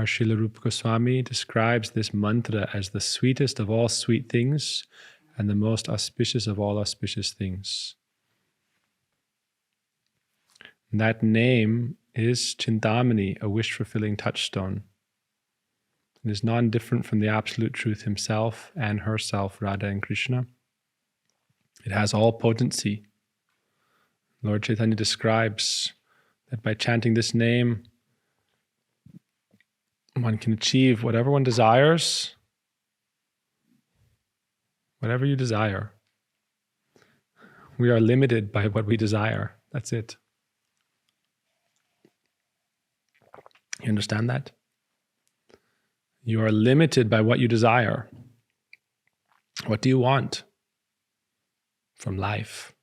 our Srila Rupa Goswami describes this mantra as the sweetest of all sweet things and the most auspicious of all auspicious things. And that name is Chintamani, a wish-fulfilling touchstone. It is non-different from the absolute truth himself and herself, Radha and Krishna. It has all potency. Lord Chaitanya describes that by chanting this name, one can achieve whatever one desires, whatever you desire. We are limited by what we desire. That's it. You understand that? You are limited by what you desire. What do you want from life?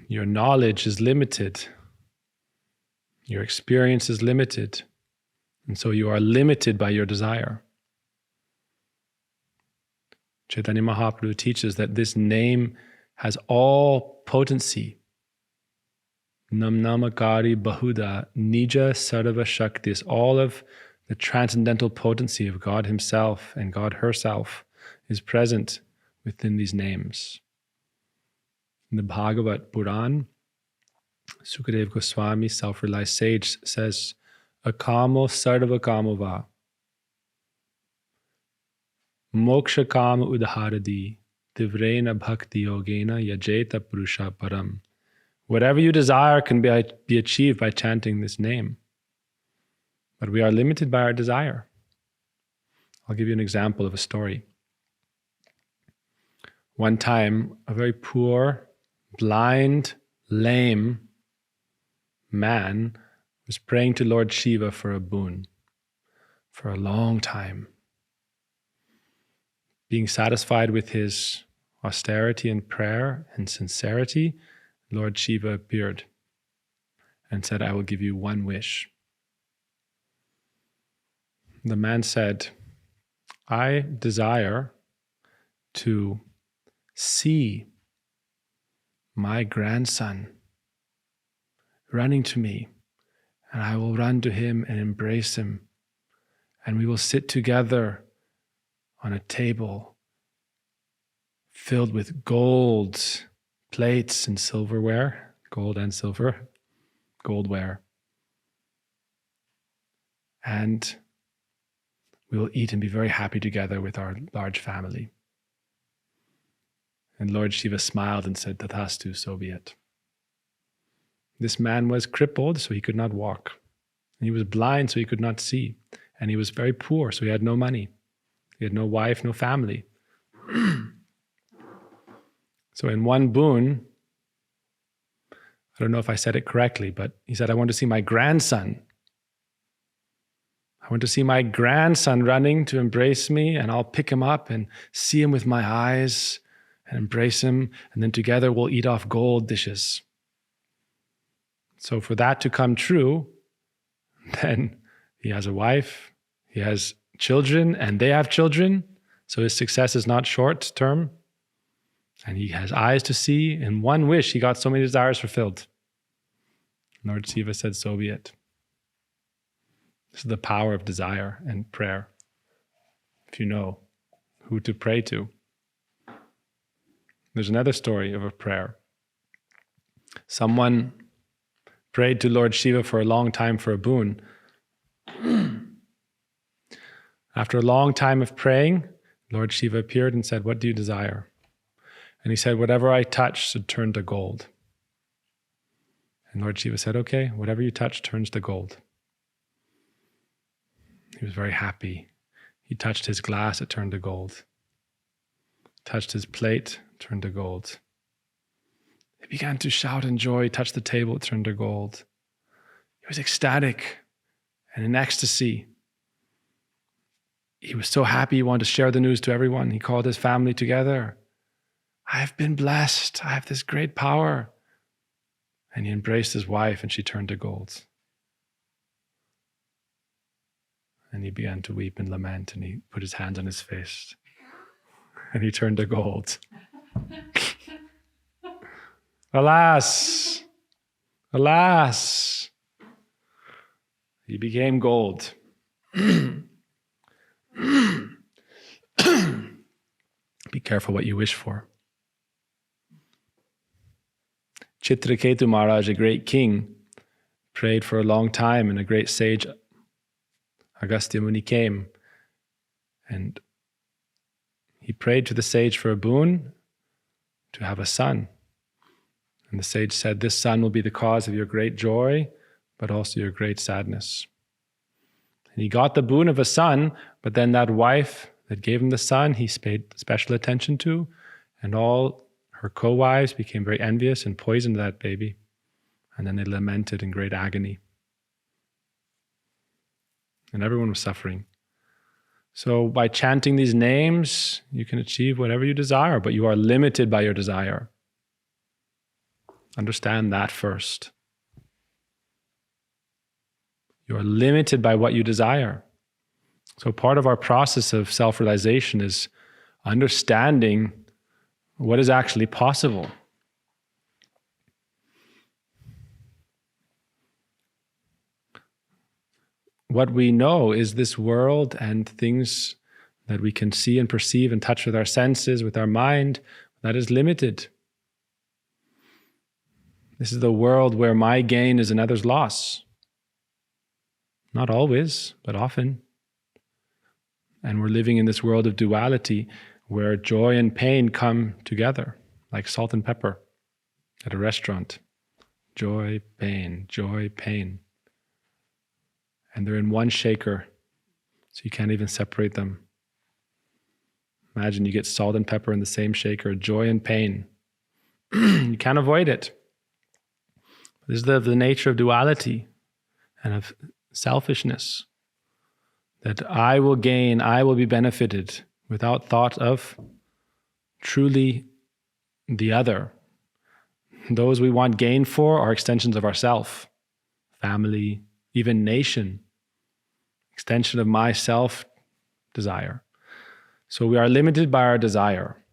Your knowledge is limited. Your experience is limited. And so you are limited by your desire. Chaitanya Mahaprabhu teaches that this name has all potency. Nam namakari bahuda nija sarva shaktis. All of the transcendental potency of God himself and God herself is present within these names. In the Bhagavad Puran, Sukadeva Goswami, self-realized sage, says, Akamo sarva kamova, moksha kama udharadi, divrena bhakti yogena yajeta purusha param. Whatever you desire can be achieved by chanting this name. But we are limited by our desire. I'll give you an example of a story. One time, a very poor, blind, lame man was praying to Lord Shiva for a boon for a long time. Being satisfied with his austerity and prayer and sincerity, Lord Shiva appeared and said, I will give you one wish. The man said, I desire to see my grandson running to me, and I will run to him and embrace him, and we will sit together on a table filled with gold plates and silverware, gold and silver, goldware. And we will eat and be very happy together with our large family. And Lord Shiva smiled and said, Tathastu, so be it. This man was crippled, so he could not walk. And he was blind, so he could not see. And he was very poor, so he had no money. He had no wife, no family. So in one boon, I don't know if I said it correctly, but he said, I want to see my grandson. I want to see my grandson running to embrace me, and I'll pick him up and see him with my eyes and embrace him, and then together we'll eat off gold dishes. So for that to come true, then he has a wife, he has children, and they have children, so his success is not short term, and he has eyes to see. In one wish, he got so many desires fulfilled. Lord Shiva said, so be it. This is the power of desire and prayer, if you know who to pray to. There's another story of a prayer. Someone prayed to Lord Shiva for a long time for a boon. After a long time of praying, Lord Shiva appeared and said, what do you desire? And he said, whatever I touch should turn to gold. And Lord Shiva said, okay, whatever you touch turns to gold. He was very happy. He touched his glass, it turned to gold. Touched his plate, turned to gold. He began to shout in joy, touched the table, it turned to gold. He was ecstatic and in ecstasy. He was so happy, he wanted to share the news to everyone. He called his family together. I have been blessed. I have this great power. And he embraced his wife and she turned to gold. And he began to weep and lament, and he put his hand on his face and he turned to gold. Alas, alas. He became gold. Be careful what you wish for. Chitraketu Maharaj, a great king, prayed for a long time, and a great sage, Agastya Muni, came. And he prayed to the sage for a boon to have a son. And the sage said, this son will be the cause of your great joy, but also your great sadness. And he got the boon of a son, but then that wife that gave him the son, he paid special attention to, and all her co-wives became very envious and poisoned that baby. And then they lamented in great agony. And everyone was suffering. So by chanting these names, you can achieve whatever you desire, but you are limited by your desire. Understand that first. You are limited by what you desire. So part of our process of self-realization is understanding what is actually possible. What we know is this world and things that we can see and perceive and touch with our senses, with our mind, that is limited. This is the world where my gain is another's loss. Not always, but often. And we're living in this world of duality where joy and pain come together, like salt and pepper at a restaurant. Joy, pain, joy, pain. And they're in one shaker, so you can't even separate them. Imagine you get salt and pepper in the same shaker, joy and pain. You can't avoid it. This is the nature of duality and of selfishness. That I will gain, I will be benefited without thought of truly the other. Those we want gain for are extensions of ourself, family, even nation, extension of my self-desire. So we are limited by our desire.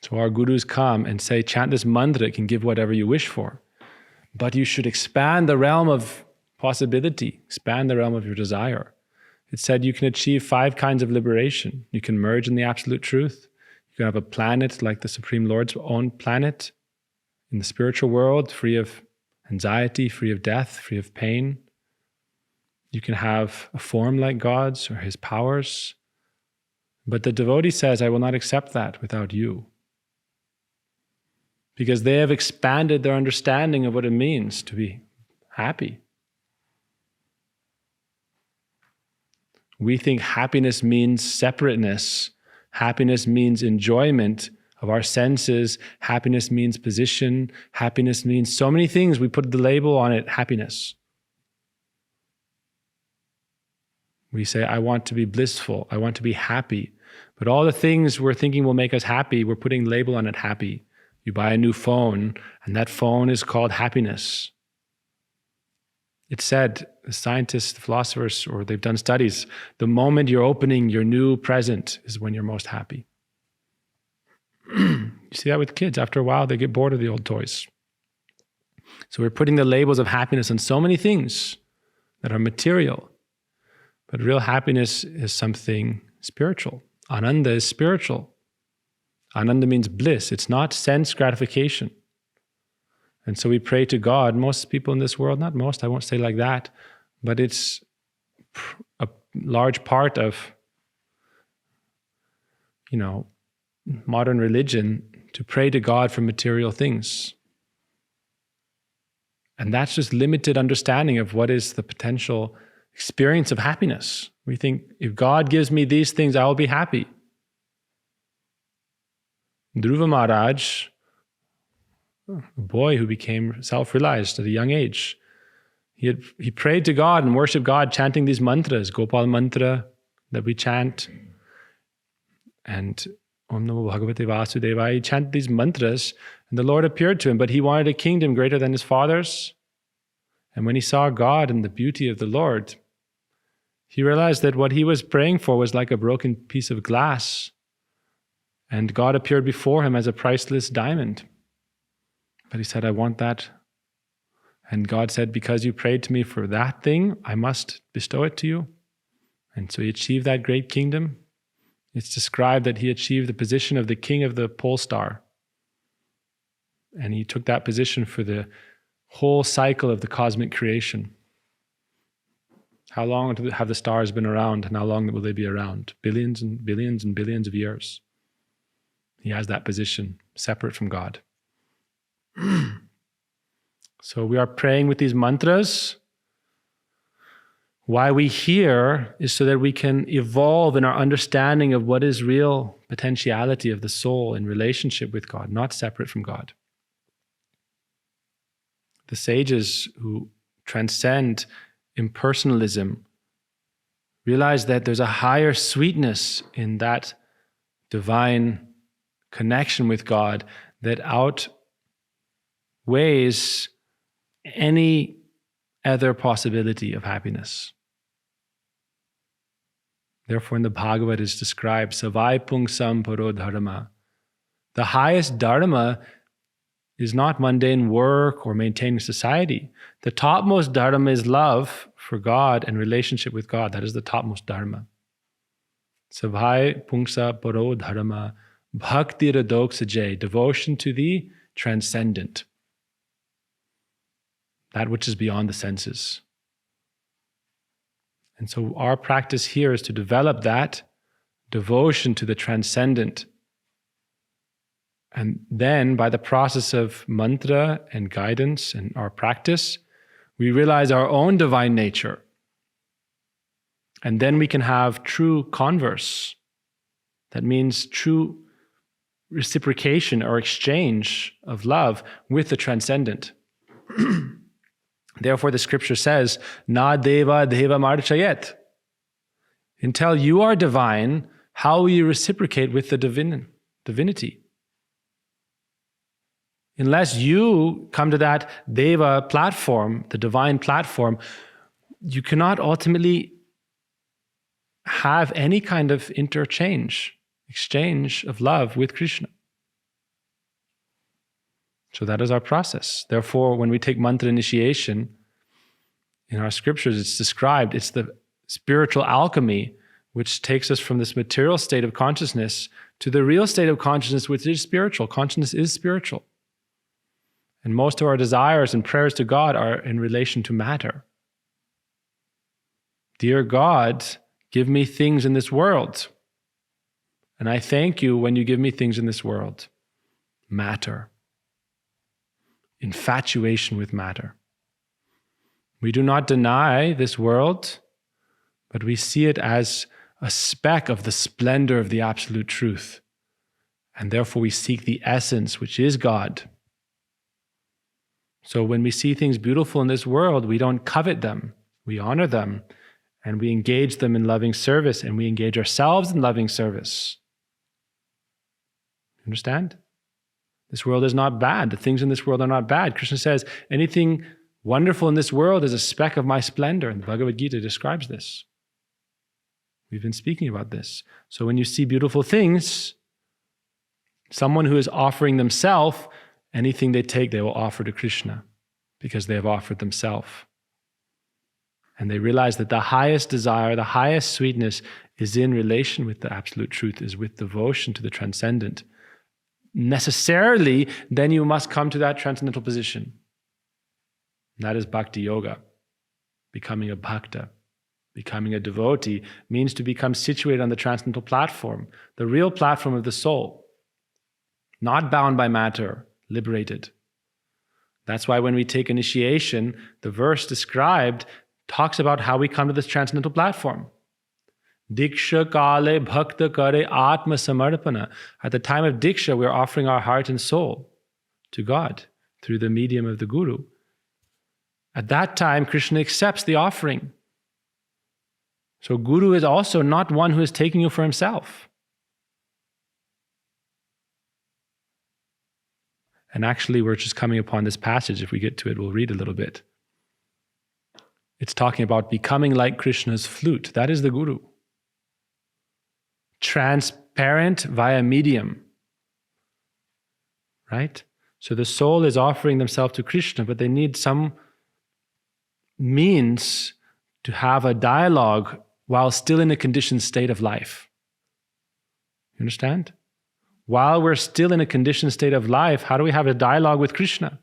So our gurus come and say, chant this mantra, it can give whatever you wish for. But you should expand the realm of possibility, expand the realm of your desire. It said you can achieve 5 kinds of liberation. You can merge in the absolute truth. You can have a planet like the Supreme Lord's own planet in the spiritual world, free of anxiety, free of death, free of pain. You can have a form like God's or His powers. But the devotee says, I will not accept that without you. Because they have expanded their understanding of what it means to be happy. We think happiness means separateness. Happiness means enjoyment of our senses. Happiness means position. Happiness means so many things. We put the label on it, happiness. We say, I want to be blissful. I want to be happy. But all the things we're thinking will make us happy, we're putting label on it, happy. You buy a new phone, and that phone is called happiness. It's said, the scientists, the philosophers, or they've done studies, the moment you're opening your new present is when you're most happy. You see that with kids. After a while, they get bored of the old toys. So we're putting the labels of happiness on so many things that are material. But real happiness is something spiritual. Ananda is spiritual. Ananda means bliss. It's not sense gratification. And so we pray to God. Most people in this world, not most, I won't say like that, but it's a large part of, modern religion to pray to God for material things. And that's just limited understanding of what is the potential experience of happiness. We think, if God gives me these things, I will be happy. Dhruva Maharaj, a boy who became self-realized at a young age, he prayed to God and worshiped God chanting these mantras, Gopal mantra that we chant, and Om Namo Bhagavate Vasudevaya. He chanted these mantras, and the Lord appeared to him, but he wanted a kingdom greater than his father's. And when he saw God and the beauty of the Lord, he realized that what he was praying for was like a broken piece of glass. And God appeared before him as a priceless diamond. But he said, I want that. And God said, because you prayed to me for that thing, I must bestow it to you. And so he achieved that great kingdom. It's described that he achieved the position of the king of the pole star. And he took that position for the whole cycle of the cosmic creation. How long have the stars been around, and how long will they be around? Billions and billions and billions of years. He has that position, separate from God. So we are praying with these mantras. Why we hear is so that we can evolve in our understanding of what is real potentiality of the soul in relationship with God, not separate from God. The sages who transcend impersonalism realize that there's a higher sweetness in that divine connection with God that outweighs any other possibility of happiness. Therefore, in the Bhagavad is described, Savai Pungsam Paro Dharma. The highest dharma is not mundane work or maintaining society. The topmost dharma is love for God and relationship with God. That is the topmost dharma. Savai Pungsa Paro Dharma Bhakti Radok Sajay, devotion to the transcendent. That which is beyond the senses. And so our practice here is to develop that devotion to the transcendent. And then by the process of mantra and guidance and our practice, we realize our own divine nature. And then we can have true converse. That means true reciprocation or exchange of love with the transcendent. Therefore, the scripture says, Na deva deva marchayet. Until you are divine, how will you reciprocate with the divinity? Unless you come to that deva platform, the divine platform, you cannot ultimately have any kind of exchange of love with Krishna. So that is our process. Therefore, when we take mantra initiation, in our scriptures it's described, it's the spiritual alchemy which takes us from this material state of consciousness to the real state of consciousness, which is spiritual. Consciousness is spiritual. And most of our desires and prayers to God are in relation to matter. Dear God, give me things in this world. And I thank you when you give me things in this world. Matter. Infatuation with matter. We do not deny this world, but we see it as a speck of the splendor of the absolute truth. And therefore we seek the essence, which is God. So when we see things beautiful in this world, we don't covet them. We honor them, and we engage them in loving service, and we engage ourselves in loving service. Understand? This world is not bad. The things in this world are not bad. Krishna says, anything wonderful in this world is a speck of my splendor. And the Bhagavad Gita describes this. We've been speaking about this. So when you see beautiful things, someone who is offering themselves, anything they take, they will offer to Krishna because they have offered themselves. And they realize that the highest desire, the highest sweetness is in relation with the absolute truth, is with devotion to the transcendent. Necessarily, then you must come to that transcendental position. And that is bhakti yoga. Becoming a bhakta, becoming a devotee means to become situated on the transcendental platform, the real platform of the soul, not bound by matter, liberated. That's why when we take initiation, the verse described talks about how we come to this transcendental platform. Diksha kale bhakta kare atma samarpana. At the time of Diksha, we're offering our heart and soul to God through the medium of the Guru. At that time, Krishna accepts the offering. So Guru is also not one who is taking you for himself. And actually, we're just coming upon this passage. If we get to it, we'll read a little bit. It's talking about becoming like Krishna's flute. That is the Guru. Transparent via medium. Right? So the soul is offering themselves to Krishna, but they need some means to have a dialogue while still in a conditioned state of life. You understand? While we're still in a conditioned state of life, how do we have a dialogue with Krishna?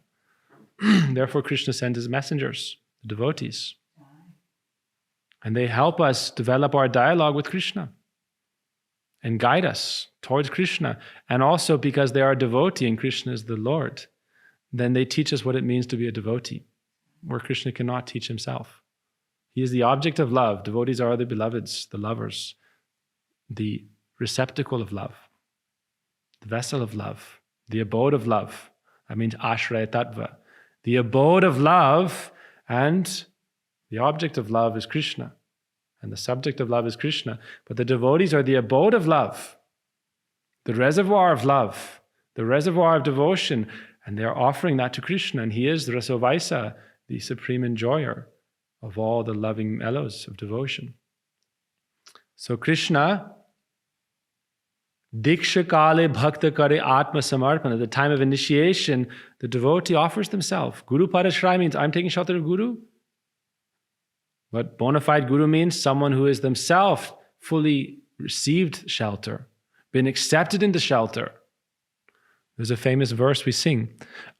Therefore, Krishna sent his messengers, the devotees. And they help us develop our dialogue with Krishna and guide us towards Krishna. And also because they are a devotee and Krishna is the Lord, then they teach us what it means to be a devotee, where Krishna cannot teach himself. He is the object of love. Devotees are the beloveds, the lovers, the receptacle of love, the vessel of love, the abode of love. That means ashraya tattva. The abode of love, and the object of love is Krishna. And the subject of love is Krishna. But the devotees are the abode of love, the reservoir of love, the reservoir of devotion. And they are offering that to Krishna. And he is the Rasovaisa, the supreme enjoyer of all the loving mellows of devotion. So Krishna, Diksha Kale Bhakta Kare Atma Samarpana, at the time of initiation, the devotee offers themselves. Guru Padashray means I'm taking shelter of Guru. But bona fide Guru means someone who is themselves fully received shelter, been accepted into shelter. There's a famous verse we sing.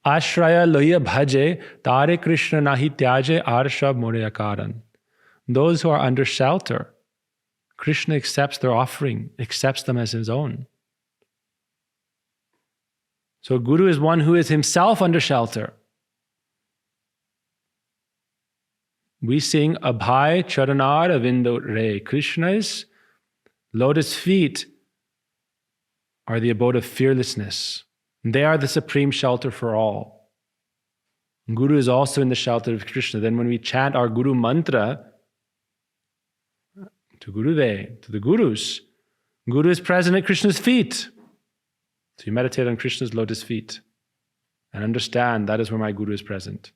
Ashraya loya bhaje tare Krishna nahi tyaje arshab more akaran. Those who are under shelter, Krishna accepts their offering, accepts them as his own. So Guru is one who is himself under shelter. We sing Abhay Charanar Avindo Re. Krishna's lotus feet are the abode of fearlessness. They are the supreme shelter for all. Guru is also in the shelter of Krishna. Then when we chant our Guru mantra, to Gurudev, to the Gurus, Guru is present at Krishna's feet. So you meditate on Krishna's lotus feet and understand that is where my Guru is present.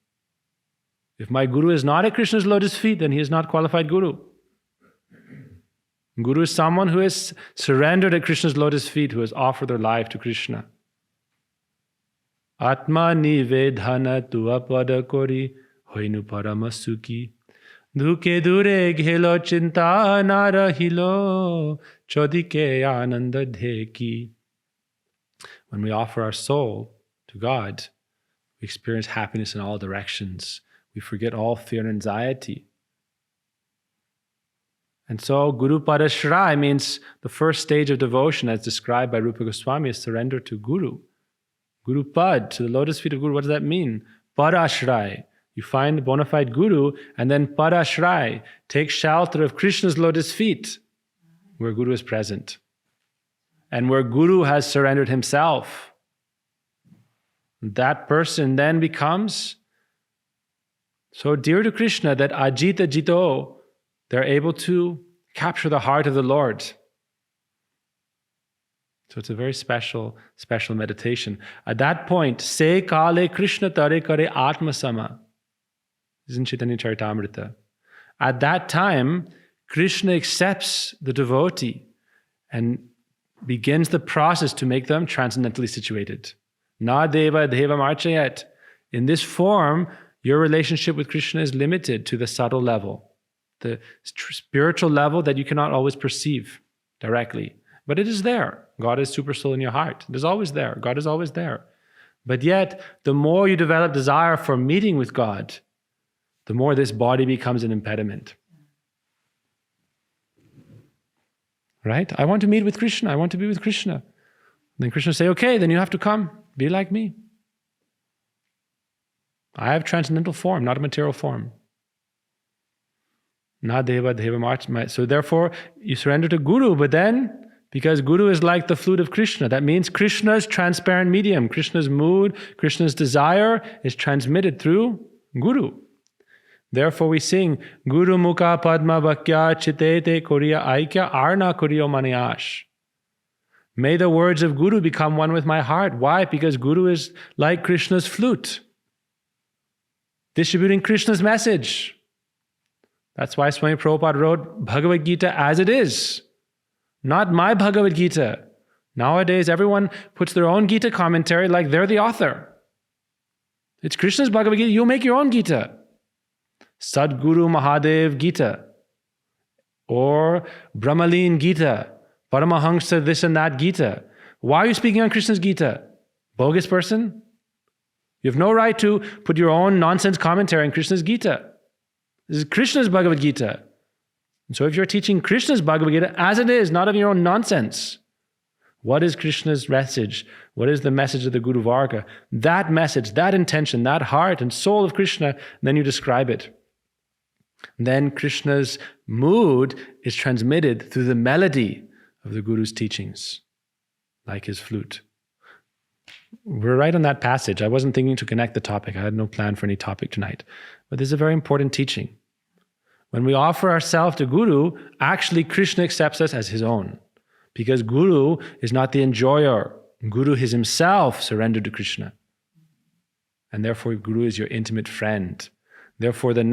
If my Guru is not at Krishna's lotus feet, then he is not qualified Guru. Guru is someone who has surrendered at Krishna's lotus feet, who has offered their life to Krishna. Atma nivedhana tuapada kori hoinu paramasuki duke dure ghelo chinta narahilo chodike ananda dheki. When we offer our soul to God, we experience happiness in all directions. We forget all fear and anxiety. And so Guru Padashray means the first stage of devotion as described by Rupa Goswami is surrender to Guru. Guru Pad, to the lotus feet of Guru, what does that mean? Padashray. You find the bona fide Guru, and then Padashray, take shelter of Krishna's lotus feet, where Guru is present. And where Guru has surrendered himself. That person then becomes so dear to Krishna that Ajita Jito, they're able to capture the heart of the Lord. So it's a very special meditation. At that point, Se Kale Krishna Tare Kare Atma Sama. This is in Chaitanya Charitamrita. At that time, Krishna accepts the devotee and begins the process to make them transcendentally situated. Na deva deva marchayat. In this form, your relationship with Krishna is limited to the subtle level, the spiritual level that you cannot always perceive directly. But it is there. God is super soul in your heart. It is always there. God is always there. But yet, the more you develop desire for meeting with God, the more this body becomes an impediment. Right? I want to meet with Krishna. I want to be with Krishna. Then Krishna say, okay, then you have to come. Be like me. I have transcendental form, not a material form. Na deva deva march. So therefore, you surrender to Guru, but then, because Guru is like the flute of Krishna, that means Krishna's transparent medium, Krishna's mood, Krishna's desire is transmitted through Guru. Therefore we sing, Guru Mukha Padma Vakya Chitete Koriya Aikya Arna Koriyo Maniash. May the words of Guru become one with my heart. Why? Because Guru is like Krishna's flute, distributing Krishna's message. That's why Swami Prabhupada wrote Bhagavad Gita as it is, not my Bhagavad Gita. Nowadays, everyone puts their own Gita commentary like they're the author. It's Krishna's Bhagavad Gita, you make your own Gita. Sadguru Mahadev Gita, or Brahmalin Gita, Paramahansa this and that Gita. Why are you speaking on Krishna's Gita? Bogus person? You have no right to put your own nonsense commentary on Krishna's Gita. This is Krishna's Bhagavad Gita. And so if you're teaching Krishna's Bhagavad Gita as it is, not of your own nonsense, what is Krishna's message? What is the message of the Guru Varga? That message, that intention, that heart and soul of Krishna, then you describe it. Then Krishna's mood is transmitted through the melody of the Guru's teachings, like his flute. We're right on that passage. I wasn't thinking to connect the topic. I had no plan for any topic tonight. But this is a very important teaching. When we offer ourselves to Guru, actually Krishna accepts us as his own. Because Guru is not the enjoyer. Guru is himself surrendered to Krishna. And therefore Guru is your intimate friend. Therefore the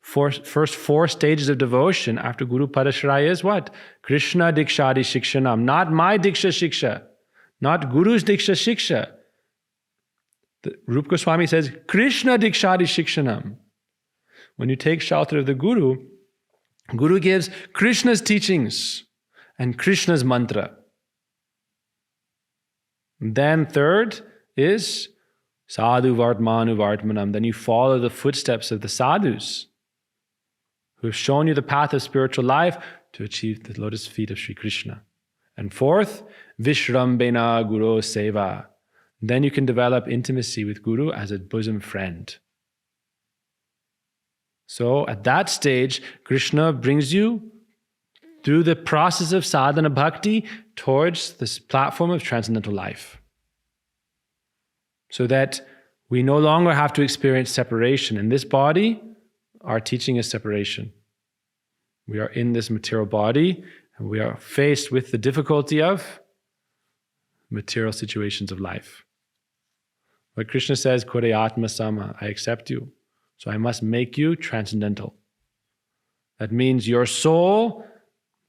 first 4 stages of devotion after Guru Padashraya is what? Krishna Dikshadi Shikshanam. Not my Diksha Shiksha. Not Guru's Diksha Shiksha. Rupa Goswami says, Krishna Dikshadi Shikshanam. When you take shelter of the Guru, Guru gives Krishna's teachings and Krishna's mantra. Then third is Sadhu Vartmanu Vartmanam. Then you follow the footsteps of the sadhus who have shown you the path of spiritual life to achieve the lotus feet of Sri Krishna. And fourth, Vishrambena Guru Seva. Then you can develop intimacy with Guru as a bosom friend. So at that stage, Krishna brings you through the process of sadhana bhakti towards this platform of transcendental life. So that we no longer have to experience separation. In this body, our teaching is separation. We are in this material body, and we are faced with the difficulty of material situations of life. But Krishna says, Kore Atma Sama, I accept you. So I must make you transcendental. That means your soul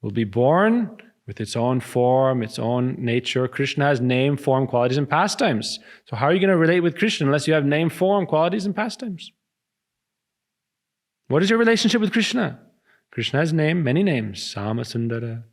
will be born with its own form, its own nature. Krishna has name, form, qualities, and pastimes. So how are you going to relate with Krishna unless you have name, form, qualities, and pastimes? What is your relationship with Krishna? Krishna has name, many names. Sama Sundara,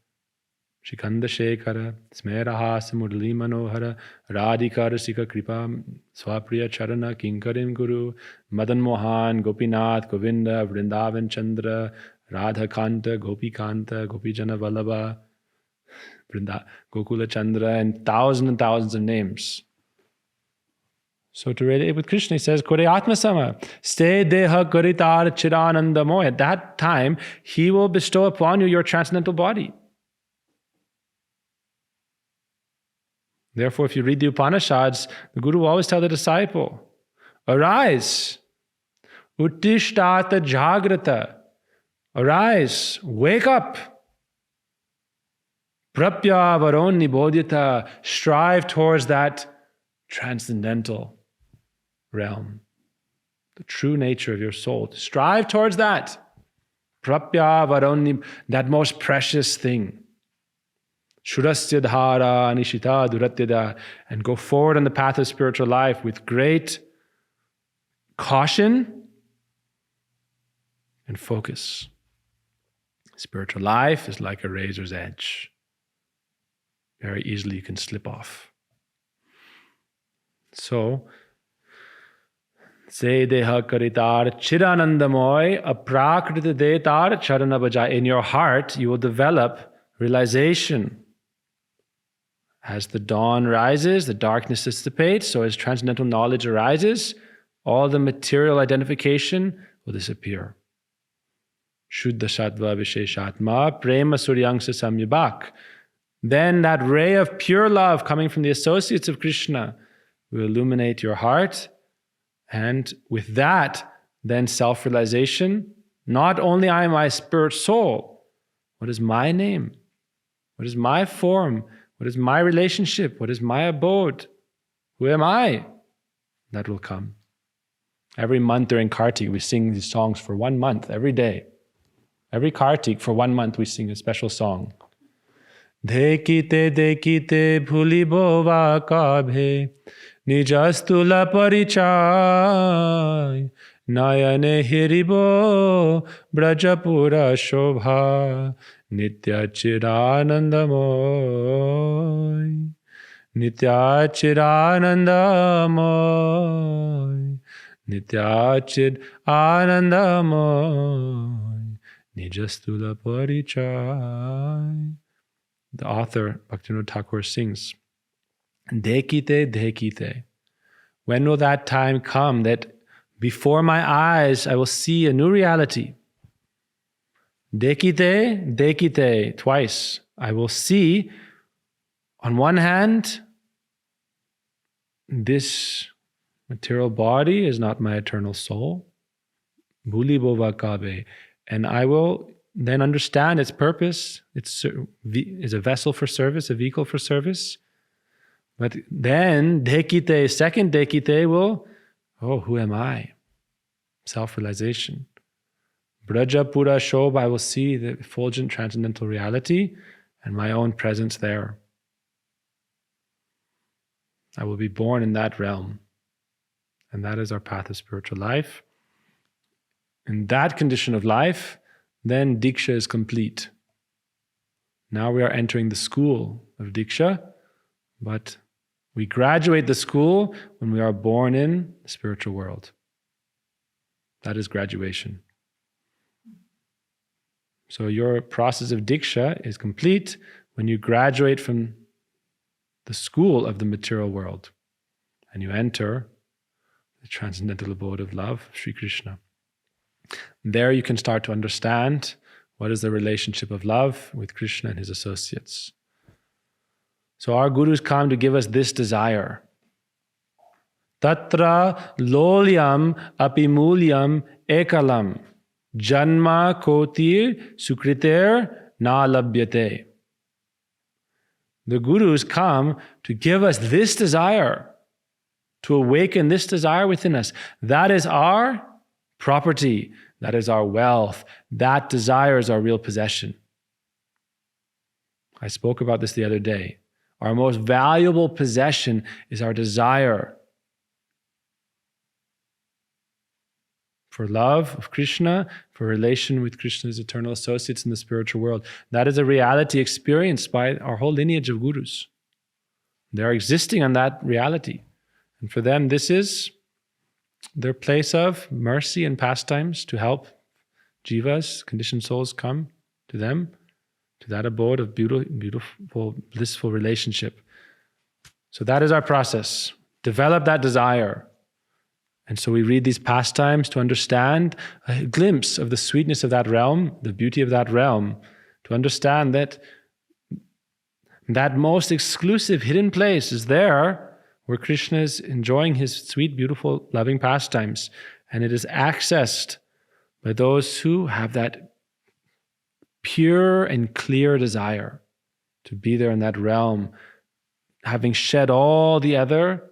Shikanda Shekhara, Smerahasa Murli Manohara, Radhika Rasika Kripa, Swapriya Charana, Kinkarim Guru, Madan Mohan, Gopinath, Govinda, Vrindavan Chandra, Radha Kanta, Gopi Kanta, Gopijana Vallabha, Gokula Chandra, and thousands of names. So to relate with Krishna, he says, Kore Atma Sama, Ste Deha Karitar Chirananda Moy. At that time, he will bestow upon you your transcendental body. Therefore, if you read the Upanishads, the Guru will always tell the disciple, arise, uttishtata jagrata, arise, wake up, prapya varon nibodhita, strive towards that transcendental realm, the true nature of your soul. Strive towards that, prapya varon, that most precious thing. Shurasya dhara anishita duratyada, and go forward on the path of spiritual life with great caution and focus. Spiritual life is like a razor's edge. Very easily you can slip off. So, Se deha karitar chiranandamoy aprakrita detar charana bajai. In your heart, you will develop realization. As the dawn rises, the darkness dissipates. So as transcendental knowledge arises, all the material identification will disappear. Shuddha Sattva Visheshatma Prema Suryangsa Samyabhak. Then that ray of pure love coming from the associates of Krishna will illuminate your heart. And with that, then self-realization. Not only I am my spirit soul. What is my name? What is my form? What is my relationship? What is my abode? Who am I? That will come. Every month during Kartik, we sing these songs for 1 month, every day. Every Kartik, for 1 month, we sing a special song. Dekite dekite bhulibo va kabhe nijastula parichay Nayane hiribo brajapura shobha nitya chiranandamoy. Nitya chiranandamoy. Nitya chiranandamoy. Nijastula parichay. The author, Bhaktivinoda Thakur, sings, Dekhite, dekhite. When will that time come that before my eyes I will see a new reality? Dekhite, dekhite, twice. I will see, on one hand, this material body is not my eternal soul. Bhuli bova kabe. And I will then understand its purpose. It's a vessel for service, a vehicle for service. But then, dekhite, second dekhite will, who am I? Self-realization. Braja Pura Shobha, I will see the effulgent transcendental reality and my own presence there. I will be born in that realm. And that is our path of spiritual life. In that condition of life, then Diksha is complete. Now we are entering the school of Diksha, but we graduate the school when we are born in the spiritual world. That is graduation. So your process of Diksha is complete when you graduate from the school of the material world and you enter the transcendental abode of love, Sri Krishna. There you can start to understand what is the relationship of love with Krishna and his associates. So our gurus come to give us this desire. Tatra lolyam apimulyam ekalam janma kotir sukriter na labhyate. The gurus come to give us this desire, to awaken this desire within us. That is our property. That is our wealth. That desire is our real possession. I spoke about this the other day. Our most valuable possession is our desire for love of Krishna, for relation with Krishna's eternal associates in the spiritual world. That is a reality experienced by our whole lineage of gurus. They are existing on that reality. And for them, this is their place of mercy and pastimes to help jivas, conditioned souls, come to them, to that abode of beautiful, blissful relationship. So that is our process. Develop that desire. And so we read these pastimes to understand a glimpse of the sweetness of that realm, the beauty of that realm, to understand that that most exclusive hidden place is there where Krishna is enjoying his sweet, beautiful, loving pastimes. And it is accessed by those who have that pure and clear desire to be there in that realm, having shed all the other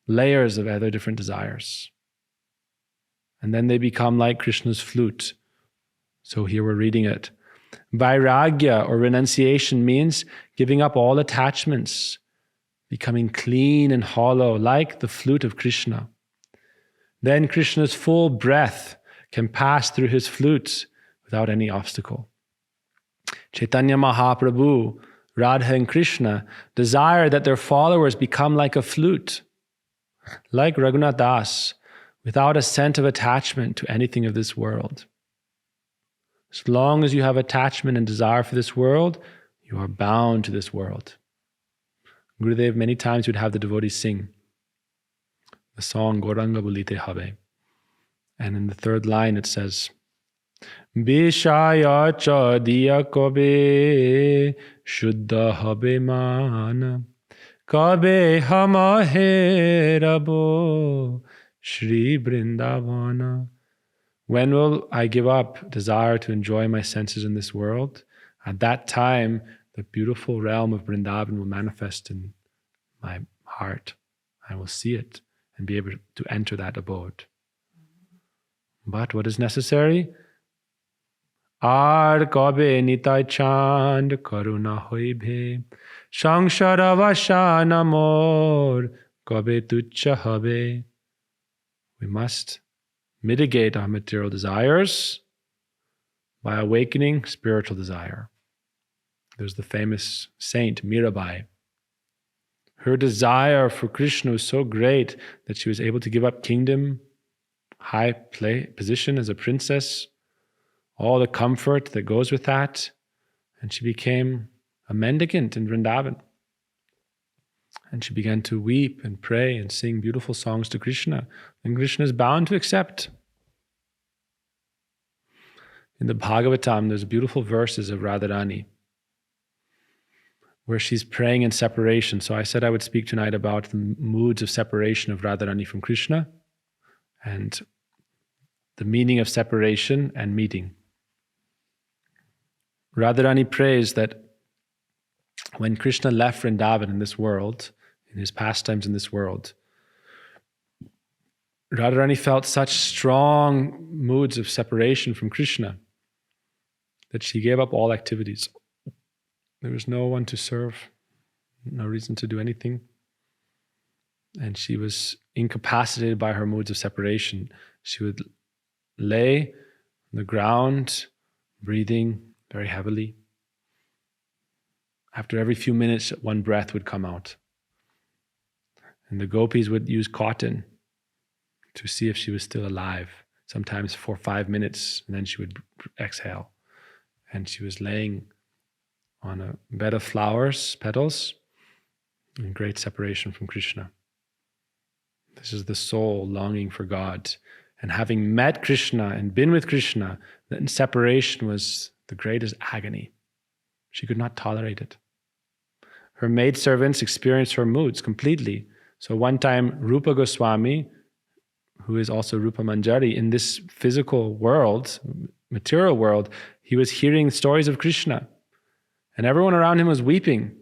layers of other different desires. And then they become like Krishna's flute. So here we're reading it. Vairagya, or renunciation, means giving up all attachments, becoming clean and hollow, like the flute of Krishna. Then Krishna's full breath can pass through his flute without any obstacle. Chaitanya Mahaprabhu, Radha and Krishna desire that their followers become like a flute, like Raghunath Das, without a scent of attachment to anything of this world. As long as you have attachment and desire for this world, you are bound to this world. Gurudeva many times would have the devotees sing the song Gauranga Bolite Habe. And in the third line it says, Bishaya cha diya kabe shuddha habe mana kabe hamahe rabo Shri Vrindavana. When will I give up desire to enjoy my senses in this world? At that time, the beautiful realm of Vrindavan will manifest in my heart. I will see it and be able to enter that abode. But what is necessary? Ar kabe nitai chand karuna hoibe Sangsara vasana mor kabe tuchcha habe. We must mitigate our material desires by awakening spiritual desire. There's the famous saint Mirabai. Her desire for Krishna was so great that she was able to give up kingdom, high position as a princess, all the comfort that goes with that, and she became a mendicant in Vrindavan. And she began to weep and pray and sing beautiful songs to Krishna. And Krishna is bound to accept. In the Bhagavatam, there's beautiful verses of Radharani where she's praying in separation. So I said I would speak tonight about the moods of separation of Radharani from Krishna and the meaning of separation and meeting. Radharani prays that when Krishna left Vrindavan in this world, in his pastimes in this world, Radharani felt such strong moods of separation from Krishna that she gave up all activities. There was no one to serve, no reason to do anything. And she was incapacitated by her moods of separation. She would lay on the ground, breathing very heavily. After every few minutes, one breath would come out. And the gopis would use cotton to see if she was still alive, sometimes for 5 minutes, and then she would exhale. And she was laying on a bed of flowers, petals, in great separation from Krishna. This is the soul longing for God. And having met Krishna and been with Krishna, then separation was the greatest agony. She could not tolerate it. Her maidservants experienced her moods completely. So one time, Rupa Goswami, who is also Rupa-manjali, in this physical world, material world, he was hearing stories of Krishna. And everyone around him was weeping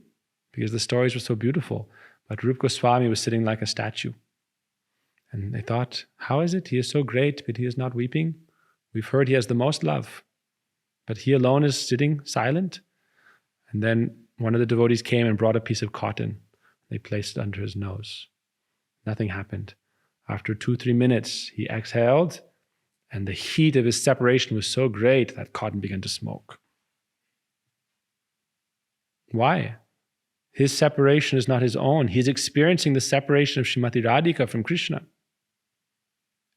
because the stories were so beautiful. But Rupa Goswami was sitting like a statue. And they thought, how is it? He is so great, but he is not weeping. We've heard he has the most love, but he alone is sitting silent. And then one of the devotees came and brought a piece of cotton. They placed it under his nose. Nothing happened. After 2-3 minutes, he exhaled, and the heat of his separation was so great that cotton began to smoke. Why? His separation is not his own. He's experiencing the separation of Srimati Radhika from Krishna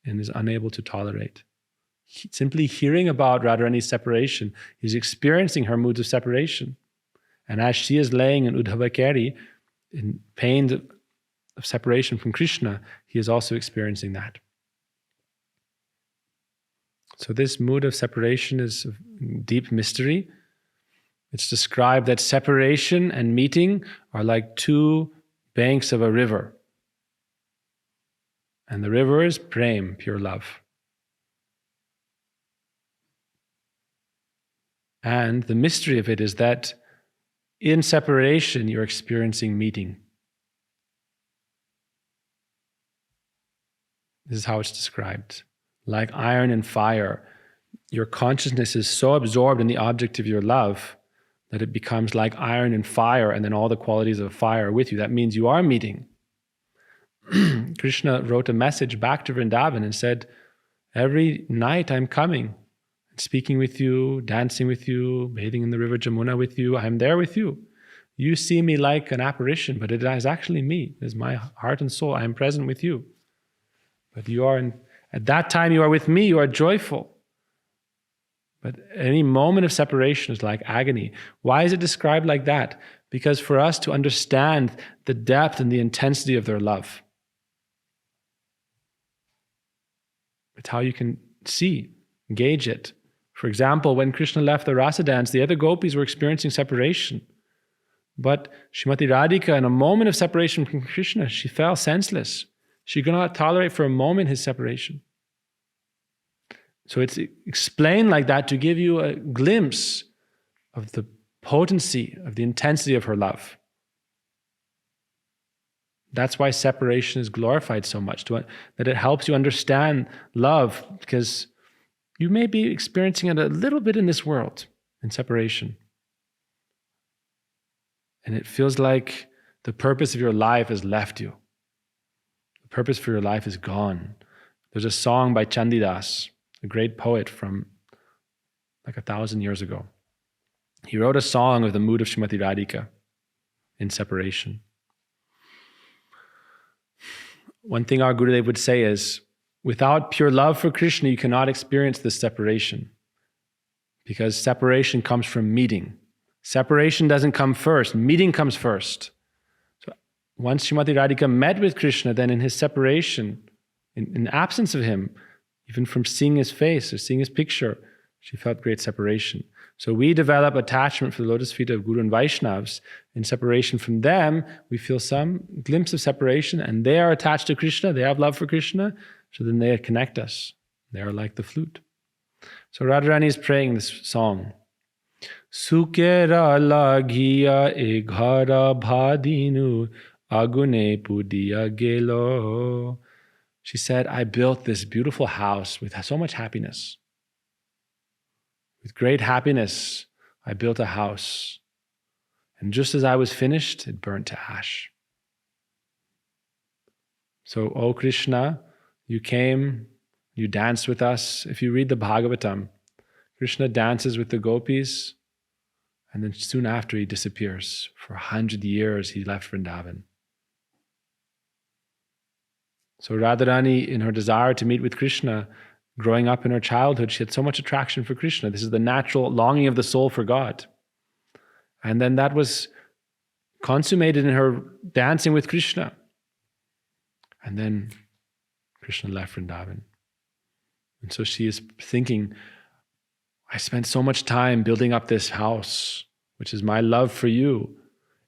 and is unable to tolerate. Simply hearing about Radharani's separation, he's experiencing her moods of separation. And as she is laying in Uddhava in pain of separation from Krishna, he is also experiencing that. So this mood of separation is a deep mystery. It's described that separation and meeting are like two banks of a river. And the river is prem, pure love. And the mystery of it is that in separation, you're experiencing meeting. This is how it's described. Like iron and fire, your consciousness is so absorbed in the object of your love that it becomes like iron and fire, and then all the qualities of fire are with you. That means you are meeting. Krishna wrote a message back to Vrindavan and said, every night I'm coming, speaking with you, dancing with you, bathing in the river Jamuna with you. I'm there with you. You see me like an apparition, but it is actually me. It is my heart and soul. I am present with you. But you are at that time you are with me, you are joyful. But any moment of separation is like agony. Why is it described like that? Because for us to understand the depth and the intensity of their love, it's how you can see, gauge it. For example, when Krishna left the rasa dance, the other gopis were experiencing separation. But Srimati Radhika, in a moment of separation from Krishna, she fell senseless. She could not tolerate for a moment his separation. So it's explained like that to give you a glimpse of the potency, of the intensity of her love. That's why separation is glorified so much, that it helps you understand love, because you may be experiencing it a little bit in this world, in separation. And it feels like the purpose of your life has left you. The purpose for your life is gone. There's a song by Chandidas, a great poet from like 1,000 years ago. He wrote a song of the mood of Srimati Radhika in separation. One thing our Gurudev would say is, without pure love for Krishna, you cannot experience this separation. Because separation comes from meeting. Separation doesn't come first, meeting comes first. So once Srimati Radhika met with Krishna, then in his separation, in absence of him, even from seeing his face or seeing his picture, she felt great separation. So we develop attachment for the lotus feet of Guru and Vaishnavas. In separation from them, we feel some glimpse of separation, and they are attached to Krishna, they have love for Krishna, so then they connect us. They are like the flute. So Radharani is praying this song. Sukera laghiya e ghara bhadinu agune pudiya gelo. She said, I built this beautiful house with so much happiness. With great happiness, I built a house. And just as I was finished, it burnt to ash. So, O Krishna, you came, you danced with us. If you read the Bhagavatam, Krishna dances with the gopis, and then soon after he disappears. For 100 years he left Vrindavan. So Radharani, in her desire to meet with Krishna, growing up in her childhood, she had so much attraction for Krishna. This is the natural longing of the soul for God. And then that was consummated in her dancing with Krishna. And then Krishna left Vrindavan. And so she is thinking, I spent so much time building up this house, which is my love for you.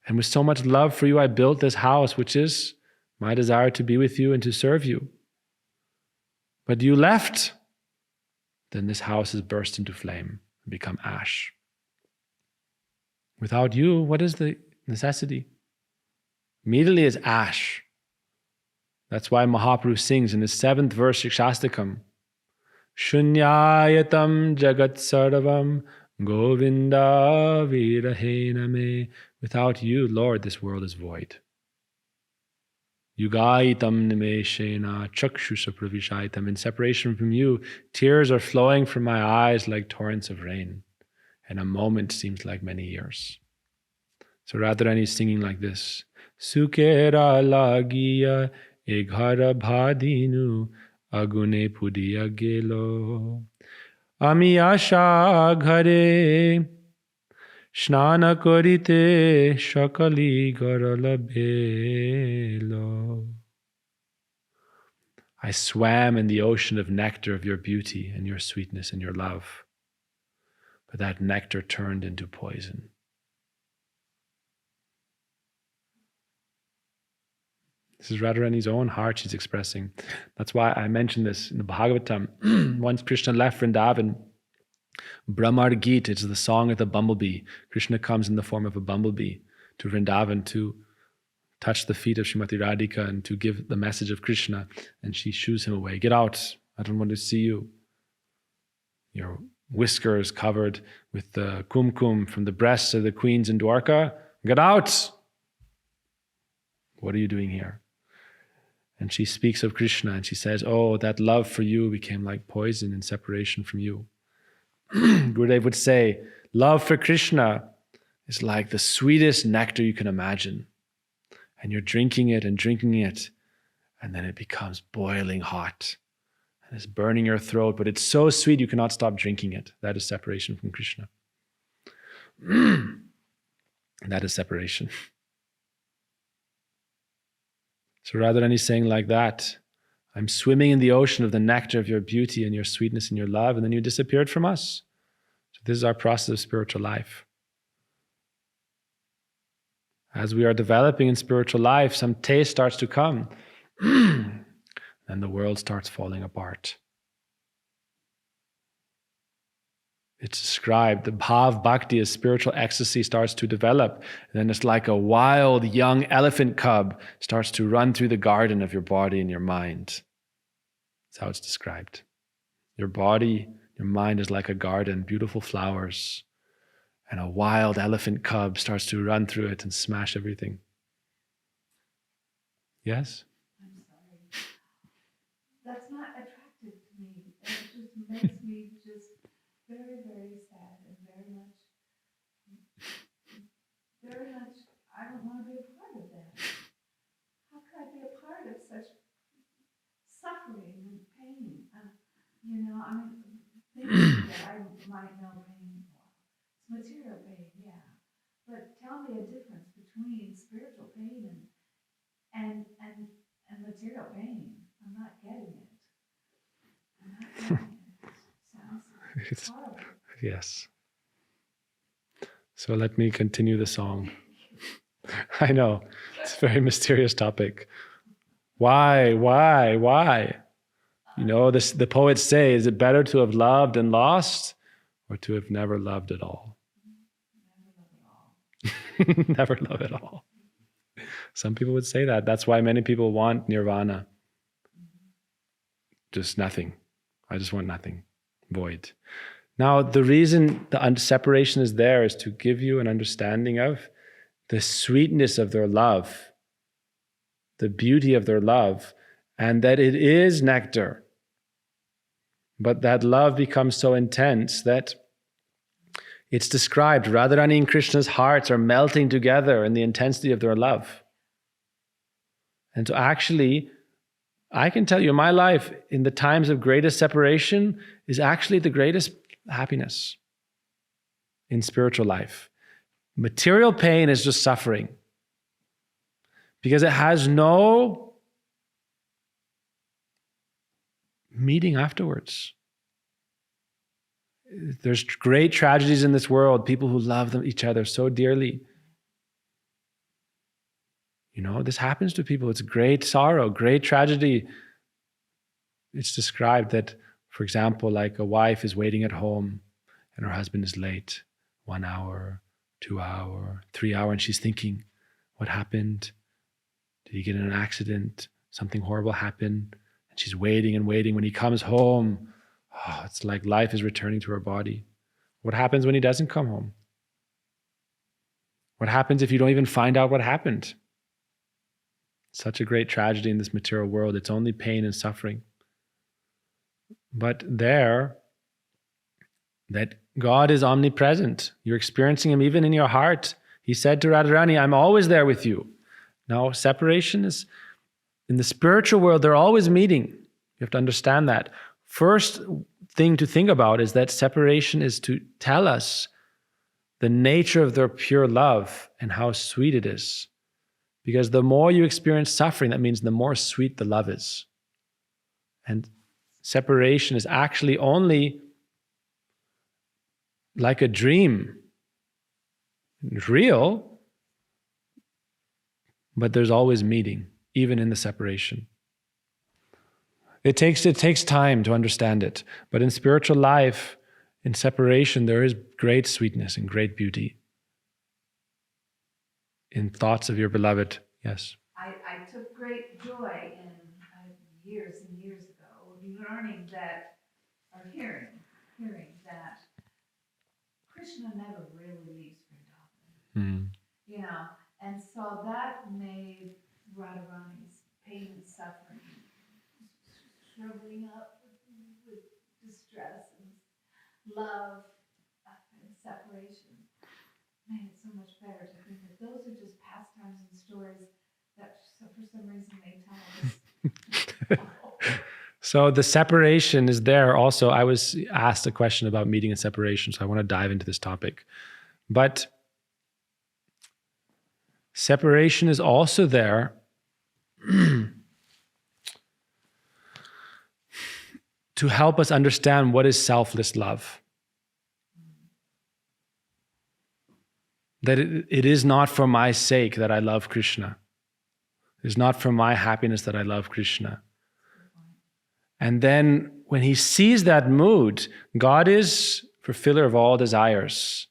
And with so much love for you, I built this house, which is my desire to be with you and to serve you. But you left. Then this house has burst into flame and become ash. Without you, what is the necessity? Immediately is ash. That's why Mahaprabhu sings in the 7th verse, Shikshastakam, Shunyayatam jagat sarvam govinda virahena me. Without you, Lord, this world is void. Yugaitam nimeshena chakshusha pravishaitam. In separation from you, tears are flowing from my eyes like torrents of rain. And a moment seems like many years. So Radharani is singing like this. Sukera lagiya e ghara bhadinu agune pudiya gelo. Ami asha ghare Shnana korite shakali garala belo. I swam in the ocean of nectar of your beauty and your sweetness and your love. But that nectar turned into poison. This is Radharani's own heart she's expressing. That's why I mentioned this in the Bhagavatam. Once Krishna left Vrindavan, Brahmar Geet, it's the song of the bumblebee. Krishna comes in the form of a bumblebee to Vrindavan to touch the feet of Srimati Radhika and to give the message of Krishna. And she shoos him away. Get out. I don't want to see you. Your whiskers covered with the kumkum from the breasts of the queens in Dwarka. Get out. What are you doing here? And she speaks of Krishna and she says, oh, that love for you became like poison in separation from you. Gurudev would say, love for Krishna is like the sweetest nectar you can imagine. And you're drinking it, and then it becomes boiling hot. And it's burning your throat, but it's so sweet you cannot stop drinking it. That is separation from Krishna. That is separation. So Radharani is saying like that, I'm swimming in the ocean of the nectar of your beauty and your sweetness and your love, and then you disappeared from us. So this is our process of spiritual life. As we are developing in spiritual life, some taste starts to come, and the world starts falling apart. It's described, the bhav bhakti, as spiritual ecstasy starts to develop. And then it's like a wild young elephant cub starts to run through the garden of your body and your mind. That's how it's described. Your body, your mind is like a garden, beautiful flowers. And a wild elephant cub starts to run through it and smash everything. Yes? I'm sorry. That's not attractive. makes me just very, very sad and very much, I don't want to be a part of that. How could I be a part of such suffering and pain? I mean, things that I might know pain, it's material pain, yeah. But tell me a difference between spiritual pain and material pain. I'm not getting it. Sounds horrible. Yes. So let me continue the song. I know, it's a very mysterious topic. Why? The poets say, is it better to have loved and lost or to have never loved at all? Never love at all. Some people would say that. That's why many people want nirvana. Just nothing. I just want nothing. Void. Now, the reason the separation is there is to give you an understanding of the sweetness of their love, the beauty of their love, and that it is nectar. But that love becomes so intense that it's described, Radharani and Krishna's hearts are melting together in the intensity of their love. And so actually, I can tell you, my life in the times of greatest separation is actually the greatest happiness in spiritual life. Material pain is just suffering because it has no meeting afterwards. There's great tragedies in this world, people who love each other so dearly. This happens to people. It's great sorrow, great tragedy. It's described that, for example, like a wife is waiting at home and her husband is late, 1 hour, 2 hour, 3 hour, and she's thinking, what happened? Did he get in an accident? Something horrible happened? And she's waiting and waiting. When he comes home, it's like life is returning to her body. What happens when he doesn't come home? What happens if you don't even find out what happened? Such a great tragedy in this material world. It's only pain and suffering. But there, that God is omnipresent. You're experiencing Him even in your heart. He said to Radharani, I'm always there with you. Now, separation is, in the spiritual world, they're always meeting. You have to understand that. First thing to think about is that separation is to tell us the nature of their pure love and how sweet it is. Because the more you experience suffering, that means the more sweet the love is. And separation is actually only like a dream. It's real, but there's always meeting, even in the separation. It takes time to understand it. But in spiritual life, in separation, there is great sweetness and great beauty. In thoughts of your beloved, yes. I took great joy in years and years ago learning that, or hearing that Krishna never really leaves Vrindavan. And so that made Radharani's pain and suffering, shriveling up with distress and love and separation, made it so much better to think that those are just pastimes and stories that for some reason they tell us. So the separation is there also. I was asked a question about meeting and separation, so I want to dive into this topic. But separation is also there to help us understand what is selfless love. That it is not for my sake that I love Krishna. It is not for my happiness that I love Krishna. And then when he sees that mood, God is fulfiller of all desires.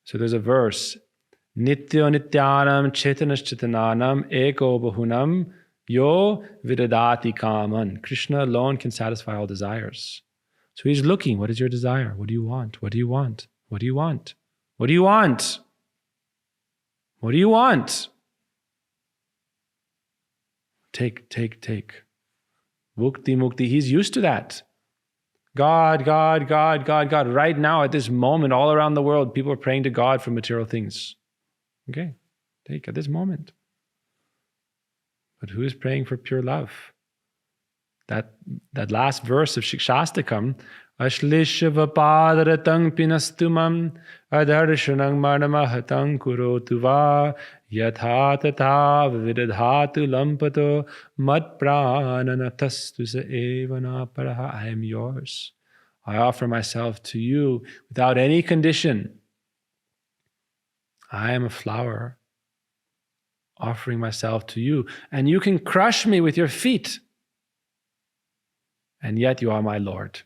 So there's a verse, Nityo nityanam chaitanas chaitananam eko bahunam yo vidadati kaman. Krishna alone can satisfy all desires. So he's looking, what is your desire? What do you want? What do you want? What do you want? What do you want? What do you want? Take. Mukti. He's used to that. God, God, God, God, God. Right now, at this moment, all around the world, people are praying to God for material things. Okay, take at this moment. But who is praying for pure love? That last verse of Shikshastakam, Ashlishavapadratang pinastumam adarshanang manamahatang kurotu va yatha tatha vidadhatu lampato matprananatastu sa evana paraha. I am yours. I offer myself to you without any condition. I am a flower offering myself to you, and you can crush me with your feet. And yet you are my Lord.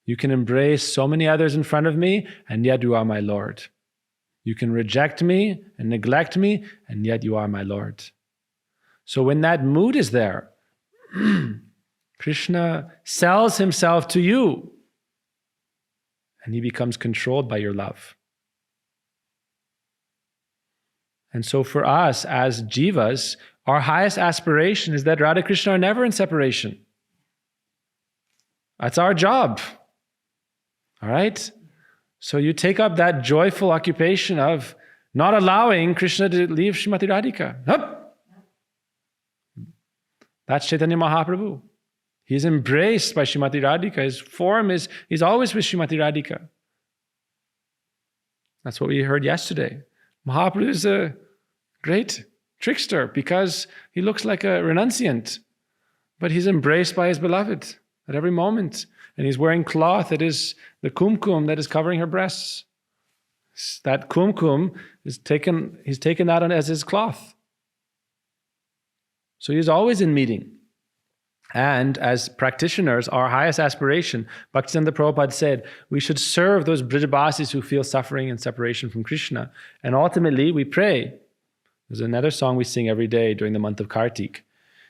You can embrace so many others in front of me, and yet you are my Lord. You can reject me and neglect me, and yet you are my Lord. So when that mood is there, Krishna sells himself to you, and he becomes controlled by your love. And so for us as jivas, our highest aspiration is that Radha Krishna are never in separation. That's our job. All right? So you take up that joyful occupation of not allowing Krishna to leave Srimati Radhika. Hup! That's Chaitanya Mahaprabhu. He's embraced by Srimati Radhika. His form is, he's always with Srimati Radhika. That's what we heard yesterday. Mahaprabhu is a great trickster because he looks like a renunciant, but he's embraced by his beloved at every moment. And he's wearing cloth that is the kumkum that is covering her breasts. That kumkum is he's taken that on as his cloth. So he's always in meeting. And as practitioners, our highest aspiration, Bhaktivedanta Prabhupada said, we should serve those Brijabasis who feel suffering and separation from Krishna. And ultimately, we pray. There's another song we sing every day during the month of Kartik.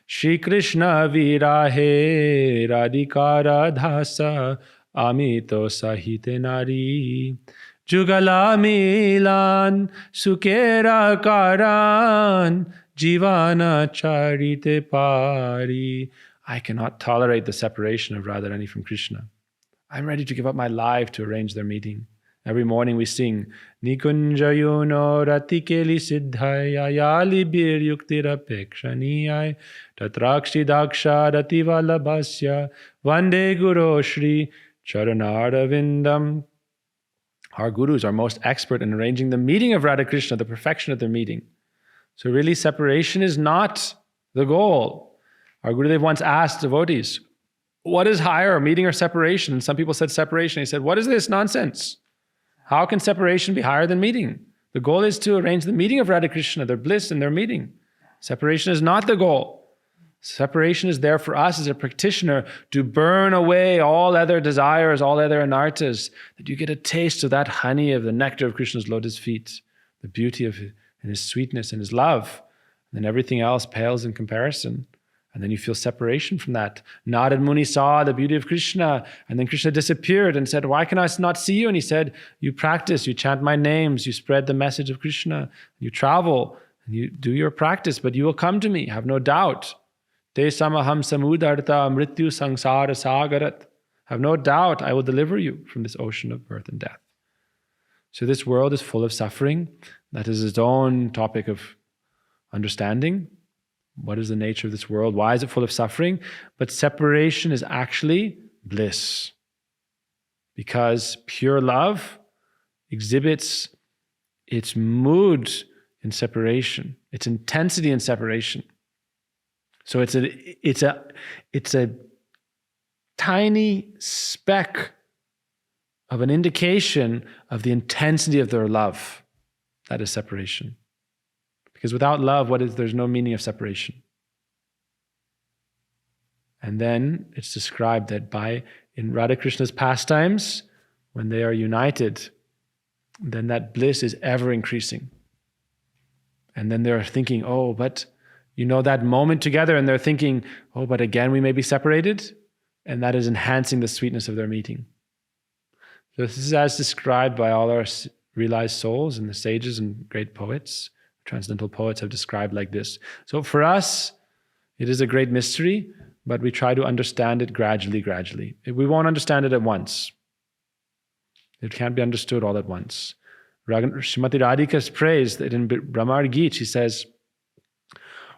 Shri Krishna Virahe Radhika Radhasa Amito Sahite Nari Jugala Milan Sukera Karan Jivana Charite Pari. I cannot tolerate the separation of Radharani from Krishna. I'm ready to give up my life to arrange their meeting. Every morning we sing, Nikunjayuno ratikeli siddhaya yali bir yuktirapekshaniyai tatrakshi daksha rativalabhasya vande guru shri charanardavindam. Our gurus are most expert in arranging the meeting of Radha Krishna, the perfection of their meeting. So really separation is not the goal. Our Gurudev once asked devotees, what is higher, meeting or separation? And some people said separation. He said, what is this nonsense? How can separation be higher than meeting? The goal is to arrange the meeting of Radha Krishna, their bliss and their meeting. Separation is not the goal. Separation is there for us as a practitioner to burn away all other desires, all other anarthas, that you get a taste of that honey of the nectar of Krishna's lotus feet, the beauty of his sweetness and his love. And then everything else pales in comparison. And then you feel separation from that. Narad Muni saw the beauty of Krishna, and then Krishna disappeared and said, why can I not see you? And he said, you practice, you chant my names, you spread the message of Krishna, you travel, and you do your practice, but you will come to me, have no doubt. Te samaham samudarta mrityu sangsara sagarat. Have no doubt, I will deliver you from this ocean of birth and death. So this world is full of suffering. That is its own topic of understanding. What is the nature of this world? Why is it full of suffering? But separation is actually bliss. Because pure love exhibits its mood in separation, its intensity in separation. So it's a tiny speck of an indication of the intensity of their love. That is separation. Because without love, there's no meaning of separation. And then it's described that in Radha Krishna's pastimes, when they are united, then that bliss is ever increasing. And then they're thinking, but that moment together, and they're thinking, but again we may be separated, and that is enhancing the sweetness of their meeting. So this is as described by all our realized souls and the sages and great poets. Transcendental poets have described like this. So for us, it is a great mystery, but we try to understand it gradually. We won't understand it at once. It can't be understood all at once. Srimati Radhika prays that in Brahmar Geet, she says,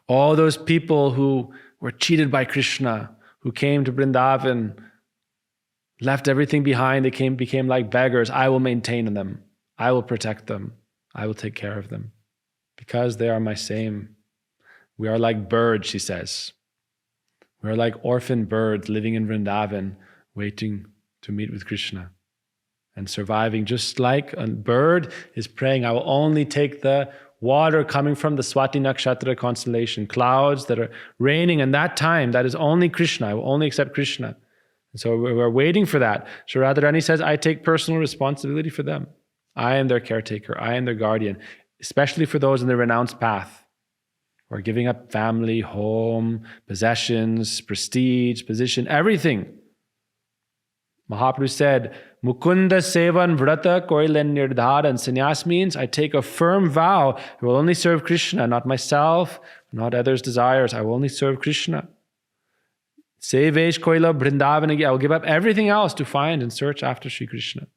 all those people who were cheated by Krishna, who came to Vrindavan, left everything behind, they became like beggars, I will maintain them. I will protect them. I will take care of them. Because they are my same. We are like birds, she says. We are like orphan birds living in Vrindavan, waiting to meet with Krishna. And surviving, just like a bird is praying, I will only take the water coming from the Swati Nakshatra constellation, clouds that are raining in that time, that is only Krishna. I will only accept Krishna. And so we're waiting for that. So Radharani says, I take personal responsibility for them. I am their caretaker. I am their guardian, especially for those in the renounced path who are giving up family, home, possessions, prestige, position, everything. Mahaprabhu said, Mukunda Sevan Vrata Koilen Nirdharan. Sannyas means I take a firm vow, I will only serve Krishna, not myself, not others' desires. I will only serve Krishna. Sevesh Koila Vrindavan, I will give up everything else to find and search after Sri Krishna.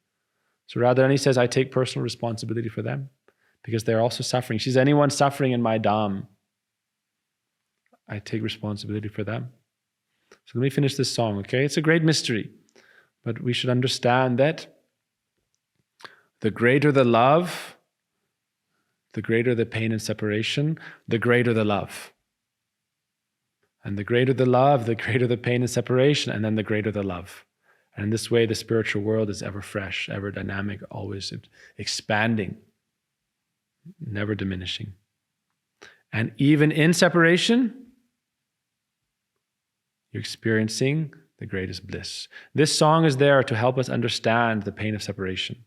So Radharani says, I take personal responsibility for them because they're also suffering. She's anyone suffering in my dham. I take responsibility for them. So let me finish this song, okay? It's a great mystery. But we should understand that the greater the love, the greater the pain and separation, the greater the love. And the greater the love, the greater the pain and separation, and then the greater the love. And in this way, the spiritual world is ever fresh, ever dynamic, always expanding, never diminishing. And even in separation, you're experiencing the greatest bliss. This song is there to help us understand the pain of separation.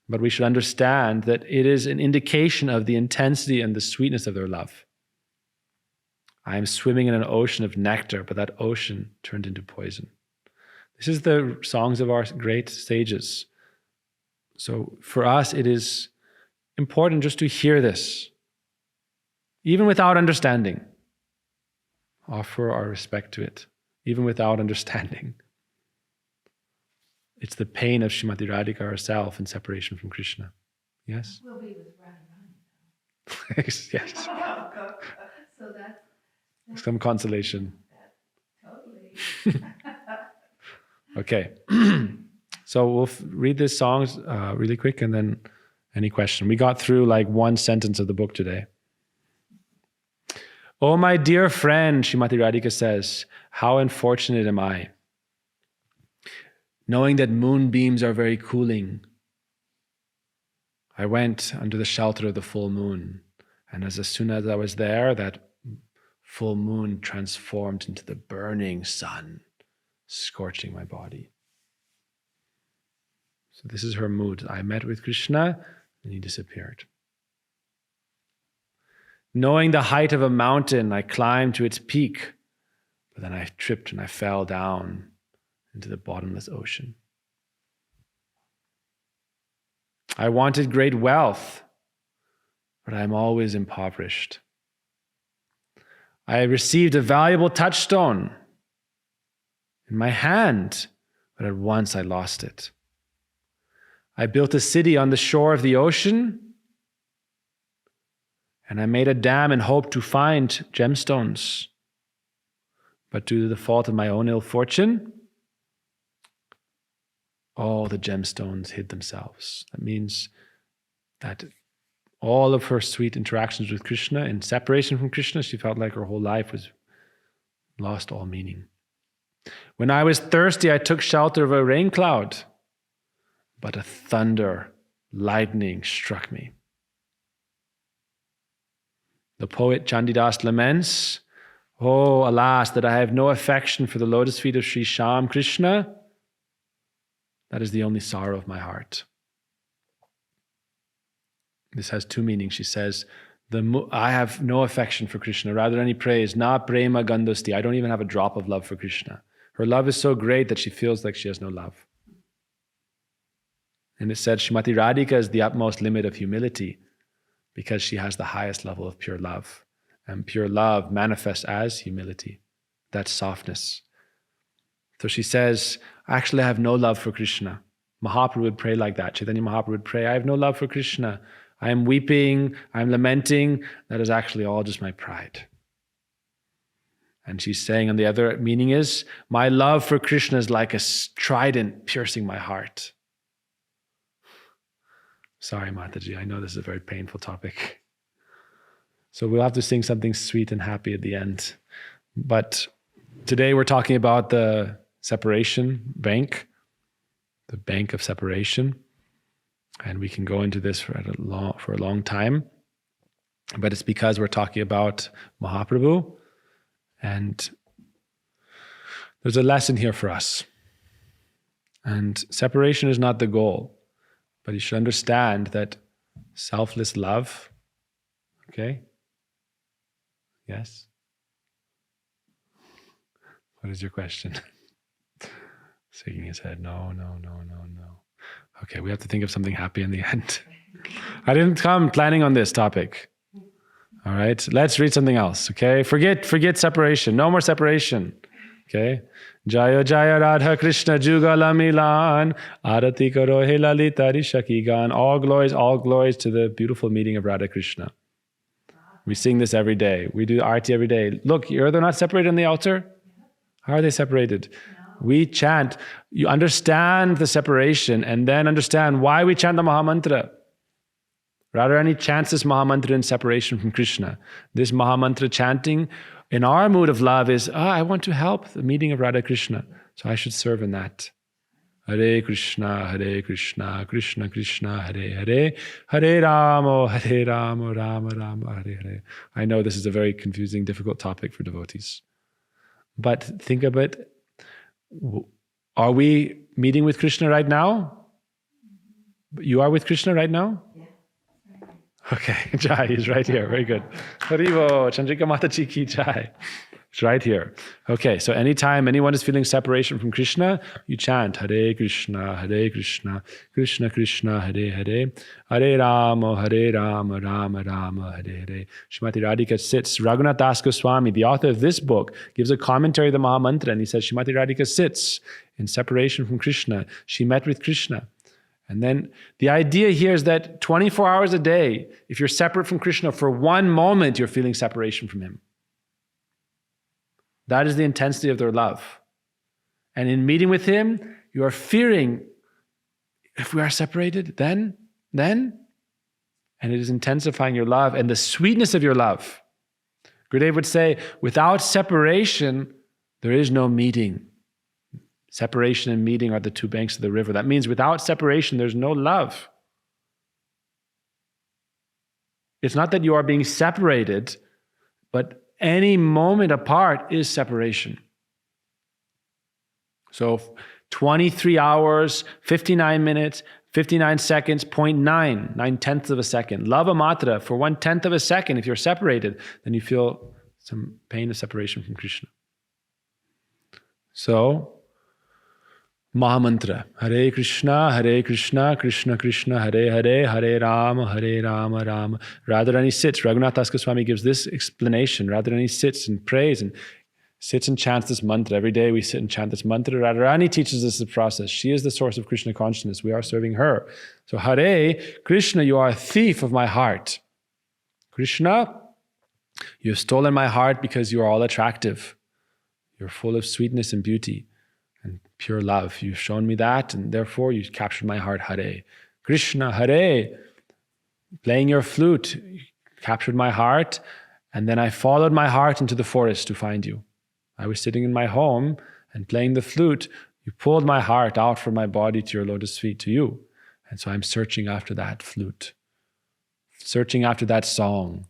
But we should understand that it is an indication of the intensity and the sweetness of their love. I am swimming in an ocean of nectar, but that ocean turned into poison. This is the songs of our great sages. So for us, it is important just to hear this, even without understanding. Offer our respect to it. Even without understanding. It's the pain of Srimati Radhika herself in separation from Krishna. Yes? We'll be with Radharani. Yes. So that's Some consolation. totally. Okay. So we'll read these songs really quick and then any question. We got through like one sentence of the book today. Oh, my dear friend, Srimati Radhika says, how unfortunate am I, knowing that moonbeams are very cooling. I went under the shelter of the full moon, and as soon as I was there, that full moon transformed into the burning sun, scorching my body. So this is her mood. I met with Krishna, and he disappeared. Knowing the height of a mountain, I climbed to its peak, but then I tripped and I fell down into the bottomless ocean. I wanted great wealth, but I am always impoverished. I received a valuable touchstone in my hand, but at once I lost it. I built a city on the shore of the ocean, and I made a dam in hope to find gemstones. But due to the fault of my own ill fortune, all the gemstones hid themselves. That means that all of her sweet interactions with Krishna, in separation from Krishna, she felt like her whole life was lost all meaning. When I was thirsty, I took shelter of a rain cloud, but a thunder, lightning struck me. The poet Chandidas laments, oh, alas, that I have no affection for the lotus feet of Sri Shyam Krishna. That is the only sorrow of my heart. This has two meanings. She says, I have no affection for Krishna. Radharani prays, na prema gandosti. I don't even have a drop of love for Krishna. Her love is so great that she feels like she has no love. And it said, Srimati Radhika is the utmost limit of humility, because she has the highest level of pure love. And pure love manifests as humility. that softness. So she says, actually, I have no love for Krishna. Mahaprabhu would pray like that. Chaitanya Mahaprabhu would pray, I have no love for Krishna. I am weeping, I am lamenting. That is actually all just my pride. And she's saying, and the other meaning is, my love for Krishna is like a trident piercing my heart. Sorry, Mataji, I know this is a very painful topic. So we'll have to sing something sweet and happy at the end. But today we're talking about the separation bank, the bank of separation. And we can go into this for a long time. But it's because we're talking about Mahaprabhu. And there's a lesson here for us. And separation is not the goal. But you should understand that selfless love, okay? Yes? What is your question? Shaking his head, no. Okay, we have to think of something happy in the end. I didn't come planning on this topic. All right, let's read something else, okay? Forget separation. No more separation, okay? Jaya Jaya Radha Krishna Jugala Milan Arati Karo He Lalita Rishaki Gan. All glories to the beautiful meeting of Radha Krishna. We sing this every day. We do arti every day. Look, they're not separated on the altar? How are they separated? We chant. You understand the separation and then understand why we chant the Mahamantra. Radharani chants this Mahamantra in separation from Krishna. This Mahamantra chanting in our mood of love is, I want to help the meeting of Radha Krishna, so I should serve in that. Hare Krishna, Krishna Krishna, Hare Hare, Hare Rama, Rama Rama, Hare Hare. I know this is a very confusing, difficult topic for devotees. But think of it. Are we meeting with Krishna right now? You are with Krishna right now? Yeah. Okay, Jai is right here. Very good. Haribo, Chandrika Mataji ki Jai. It's right here. Okay, so anytime anyone is feeling separation from Krishna, you chant Hare Krishna, Krishna Krishna, Hare Hare, Hare Rama, Rama Rama, Hare Hare. Srimati Radhika sits. Raghunath Das Goswami, the author of this book, gives a commentary of the Mahamantra, and he says, Srimati Radhika sits in separation from Krishna. She met with Krishna. And then the idea here is that 24 hours a day, if you're separate from Krishna for one moment, you're feeling separation from him. That is the intensity of their love. And in meeting with him, you are fearing, if we are separated, then, and it is intensifying your love and the sweetness of your love. Gurudeva would say, without separation, there is no meeting. Separation and meeting are the two banks of the river. That means without separation, there's no love. It's not that you are being separated, but any moment apart is separation. So 23 hours, 59 minutes, 59 seconds, 0.9, 9/10 of a second. Lava matra, for 1/10 of a second, if you're separated, then you feel some pain of separation from Krishna. So, Mahamantra, Hare Krishna, Krishna Krishna, Hare Hare, Hare Rama, Rama. Radharani sits. Raghunath Das Goswami gives this explanation. Radharani sits and prays and sits and chants this mantra. Every day we sit and chant this mantra. Radharani teaches us the process. She is the source of Krishna consciousness. We are serving her. So Hare Krishna, you are a thief of my heart. Krishna, you have stolen my heart because you are all attractive. You're full of sweetness and beauty and pure love. You've shown me that, and therefore you captured my heart. Hare Krishna, Hare, playing your flute, you captured my heart, and then I followed my heart into the forest to find you. I was sitting in my home and playing the flute. You pulled my heart out from my body to your lotus feet, to you. And so I'm searching after that flute, searching after that song,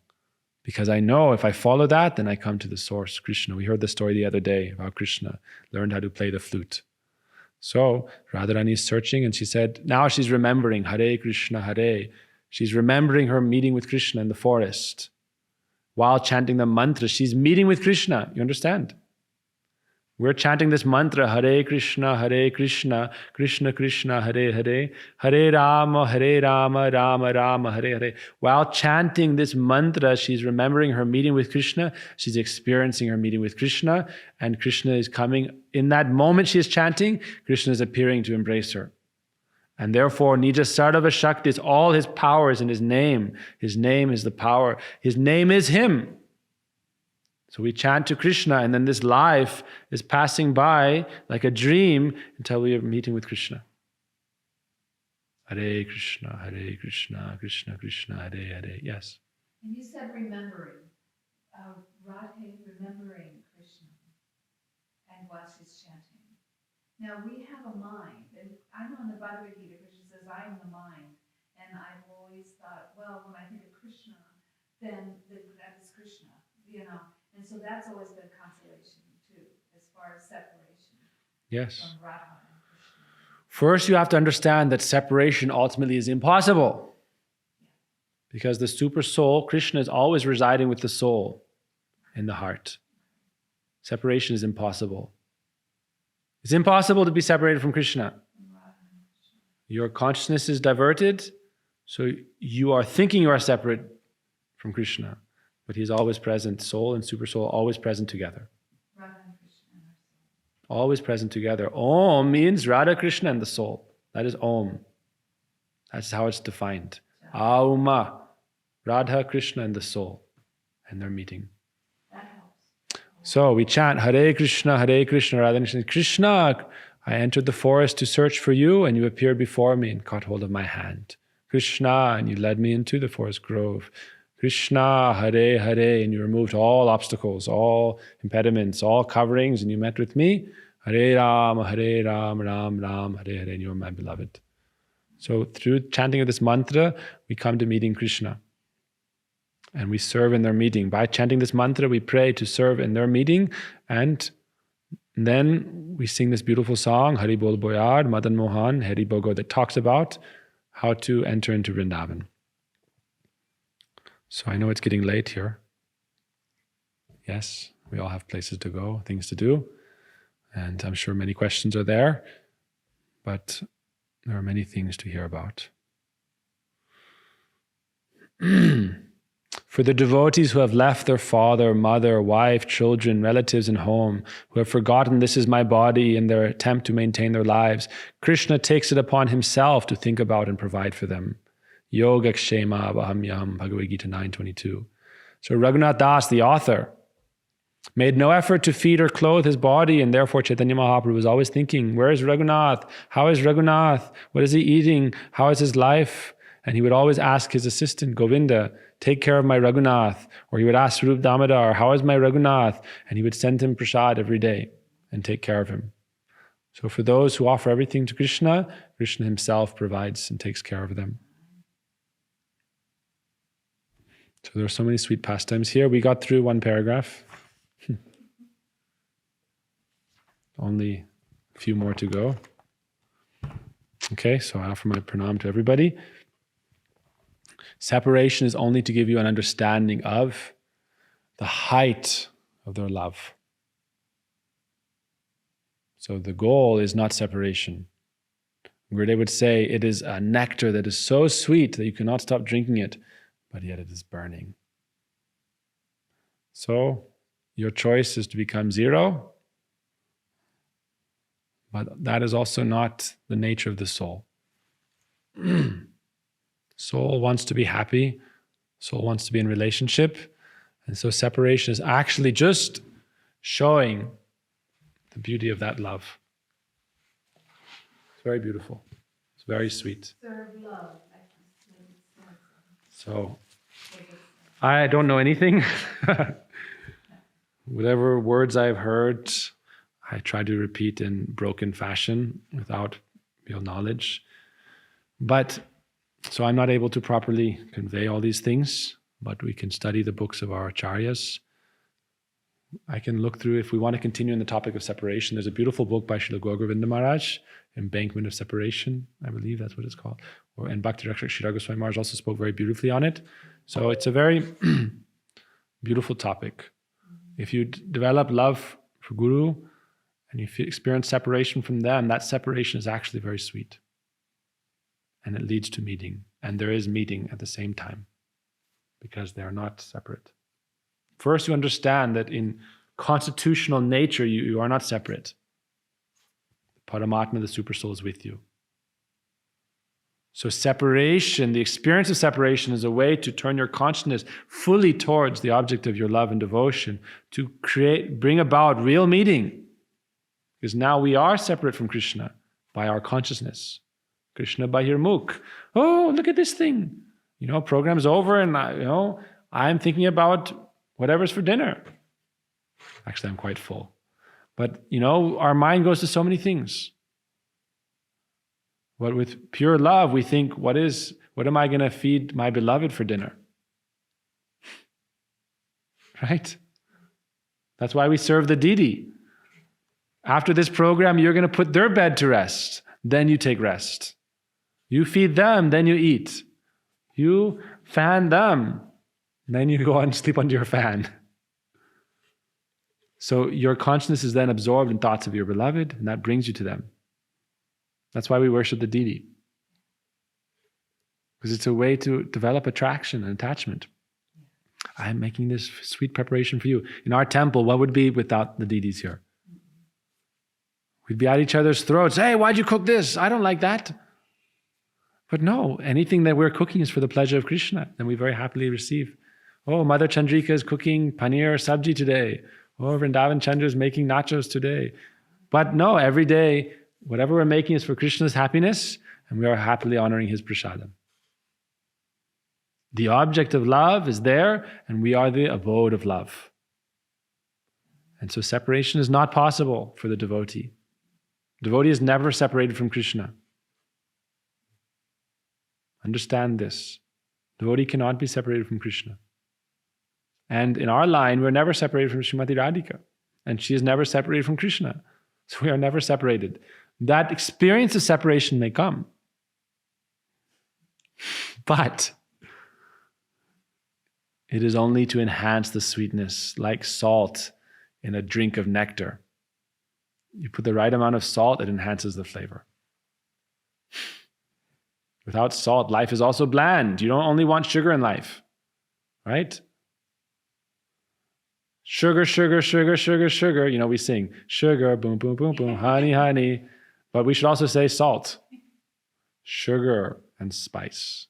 because I know if I follow that, then I come to the source, Krishna. We heard the story the other day about Krishna learned how to play the flute. So Radharani is searching, and she said, now she's remembering Hare Krishna, Hare. She's remembering her meeting with Krishna in the forest. While chanting the mantra, she's meeting with Krishna. You understand? We're chanting this mantra, Hare Krishna, Krishna Krishna, Hare Hare, Hare Rama, Rama Rama, Hare Hare. While chanting this mantra, she's remembering her meeting with Krishna, she's experiencing her meeting with Krishna, and Krishna is coming. In that moment she is chanting, Krishna is appearing to embrace her. And therefore, Nija Sarva Shakti is all his powers in his name. His name is the power. His name is him. So we chant to Krishna, and then this life is passing by like a dream until we are meeting with Krishna. Hare Krishna, Krishna Krishna, Hare Hare. Yes? And you said remembering. Radhe remembering Krishna and while she's chanting. Now we have a mind, and I know in the Bhagavad Gita, Krishna says, I am the mind. And I've always thought, well, when I think of Krishna, then that is Krishna, you know. And so that's always been consolation too, as far as separation. Yes. From Radha and Krishna. First, you have to understand that separation ultimately is impossible. Because the super soul, Krishna, is always residing with the soul in the heart. Separation is impossible. It's impossible to be separated from Krishna. Your consciousness is diverted, so you are thinking you are separate from Krishna. But he's always present, soul and super soul always present together. Always present together. Om means Radha, Krishna, and the soul. That is Om. That's how it's defined. Auma, Radha, Krishna, and the soul. And they're meeting. So we chant Hare Krishna, Radha Krishna. Krishna, I entered the forest to search for you, and you appeared before me and caught hold of my hand. Krishna, and you led me into the forest grove. Krishna, Hare Hare, and you removed all obstacles, all impediments, all coverings, and you met with me. Hare Ram, Ram Ram, Hare Hare, and you are my beloved. So through chanting of this mantra, we come to meeting Krishna. And we serve in their meeting. By chanting this mantra, we pray to serve in their meeting, and then we sing this beautiful song, Hari Bol Boyard, Madan Mohan, Hari Bogo, that talks about how to enter into Vrindavan. So I know it's getting late here. Yes, we all have places to go, things to do, and I'm sure many questions are there, but there are many things to hear about. For the devotees who have left their father, mother, wife, children, relatives, and home, who have forgotten this is my body in their attempt to maintain their lives, Krishna takes it upon himself to think about and provide for them. Yoga Kshema Vahamyam, Bhagavad Gita 9:22. So Raghunath Das, the author, made no effort to feed or clothe his body, and therefore Chaitanya Mahaprabhu was always thinking, where is Raghunath? How is Raghunath? What is he eating? How is his life? And he would always ask his assistant, Govinda, take care of my Raghunath. Or he would ask Rup Damodar, how is my Raghunath? And he would send him prasad every day and take care of him. So for those who offer everything to Krishna, Krishna himself provides and takes care of them. So there are so many sweet pastimes here. We got through one paragraph. Only a few more to go. Okay, so I offer my pranam to everybody. Separation is only to give you an understanding of the height of their love. So the goal is not separation. Gurudeva would say it is a nectar that is so sweet that you cannot stop drinking it, but yet it is burning. So your choice is to become zero, but that is also not the nature of the soul. Soul wants to be happy, soul wants to be in relationship, and so separation is actually just showing the beauty of that love. It's very beautiful. It's very sweet. Serve love. So, I don't know anything. Whatever words I've heard, I try to repeat in broken fashion without real knowledge. But, so I'm not able to properly convey all these things, but we can study the books of our acharyas. I can look through, if we want to continue in the topic of separation, there's a beautiful book by Srila Gurudeva Maharaj, Embankment of Separation, I believe that's what it's called. And Bhakti Rakshak Srila Goswami Maharaj also spoke very beautifully on it. So it's a very beautiful topic. If you develop love for Guru, and you experience separation from them, that separation is actually very sweet. And it leads to meeting. And there is meeting at the same time, because they are not separate. First, you understand that in constitutional nature, you are not separate. Paramatma, the Supersoul, is with you. So separation, the experience of separation, is a way to turn your consciousness fully towards the object of your love and devotion, to bring about real meeting. Because now we are separate from Krishna by our consciousness. Krishna Bahirmukh. Oh, look at this thing. Program's over and I'm thinking about whatever's for dinner. Actually, I'm quite full. But, our mind goes to so many things. But with pure love, we think, what am I going to feed my beloved for dinner? Right? That's why we serve the deity. After this program, you're going to put their bed to rest. Then you take rest. You feed them, then you eat. You fan them, then you go and sleep under your fan. So your consciousness is then absorbed in thoughts of your beloved, and that brings you to them. That's why we worship the deity. Because it's a way to develop attraction and attachment. I'm making this sweet preparation for you. In our temple, what would be without the deities here? We'd be at each other's throats. Hey, why'd you cook this? I don't like that. But no, anything that we're cooking is for the pleasure of Krishna, and we very happily receive. Oh, Mother Chandrika is cooking paneer sabji today. Oh, Vrindavan Chandra is making nachos today. But no, every day, whatever we're making is for Krishna's happiness, and we are happily honoring his prasadam. The object of love is there, and we are the abode of love. And so separation is not possible for the devotee. Devotee is never separated from Krishna. Understand this. Devotee cannot be separated from Krishna. And in our line, we're never separated from Srimati Radhika. And she is never separated from Krishna. So we are never separated. That experience of separation may come. But it is only to enhance the sweetness, like salt in a drink of nectar. You put the right amount of salt, it enhances the flavor. Without salt, life is also bland. You don't only want sugar in life, right? Sugar, sugar, sugar, sugar, sugar. We sing, sugar, boom, boom, boom, boom, honey, honey. But we should also say salt, sugar, and spice.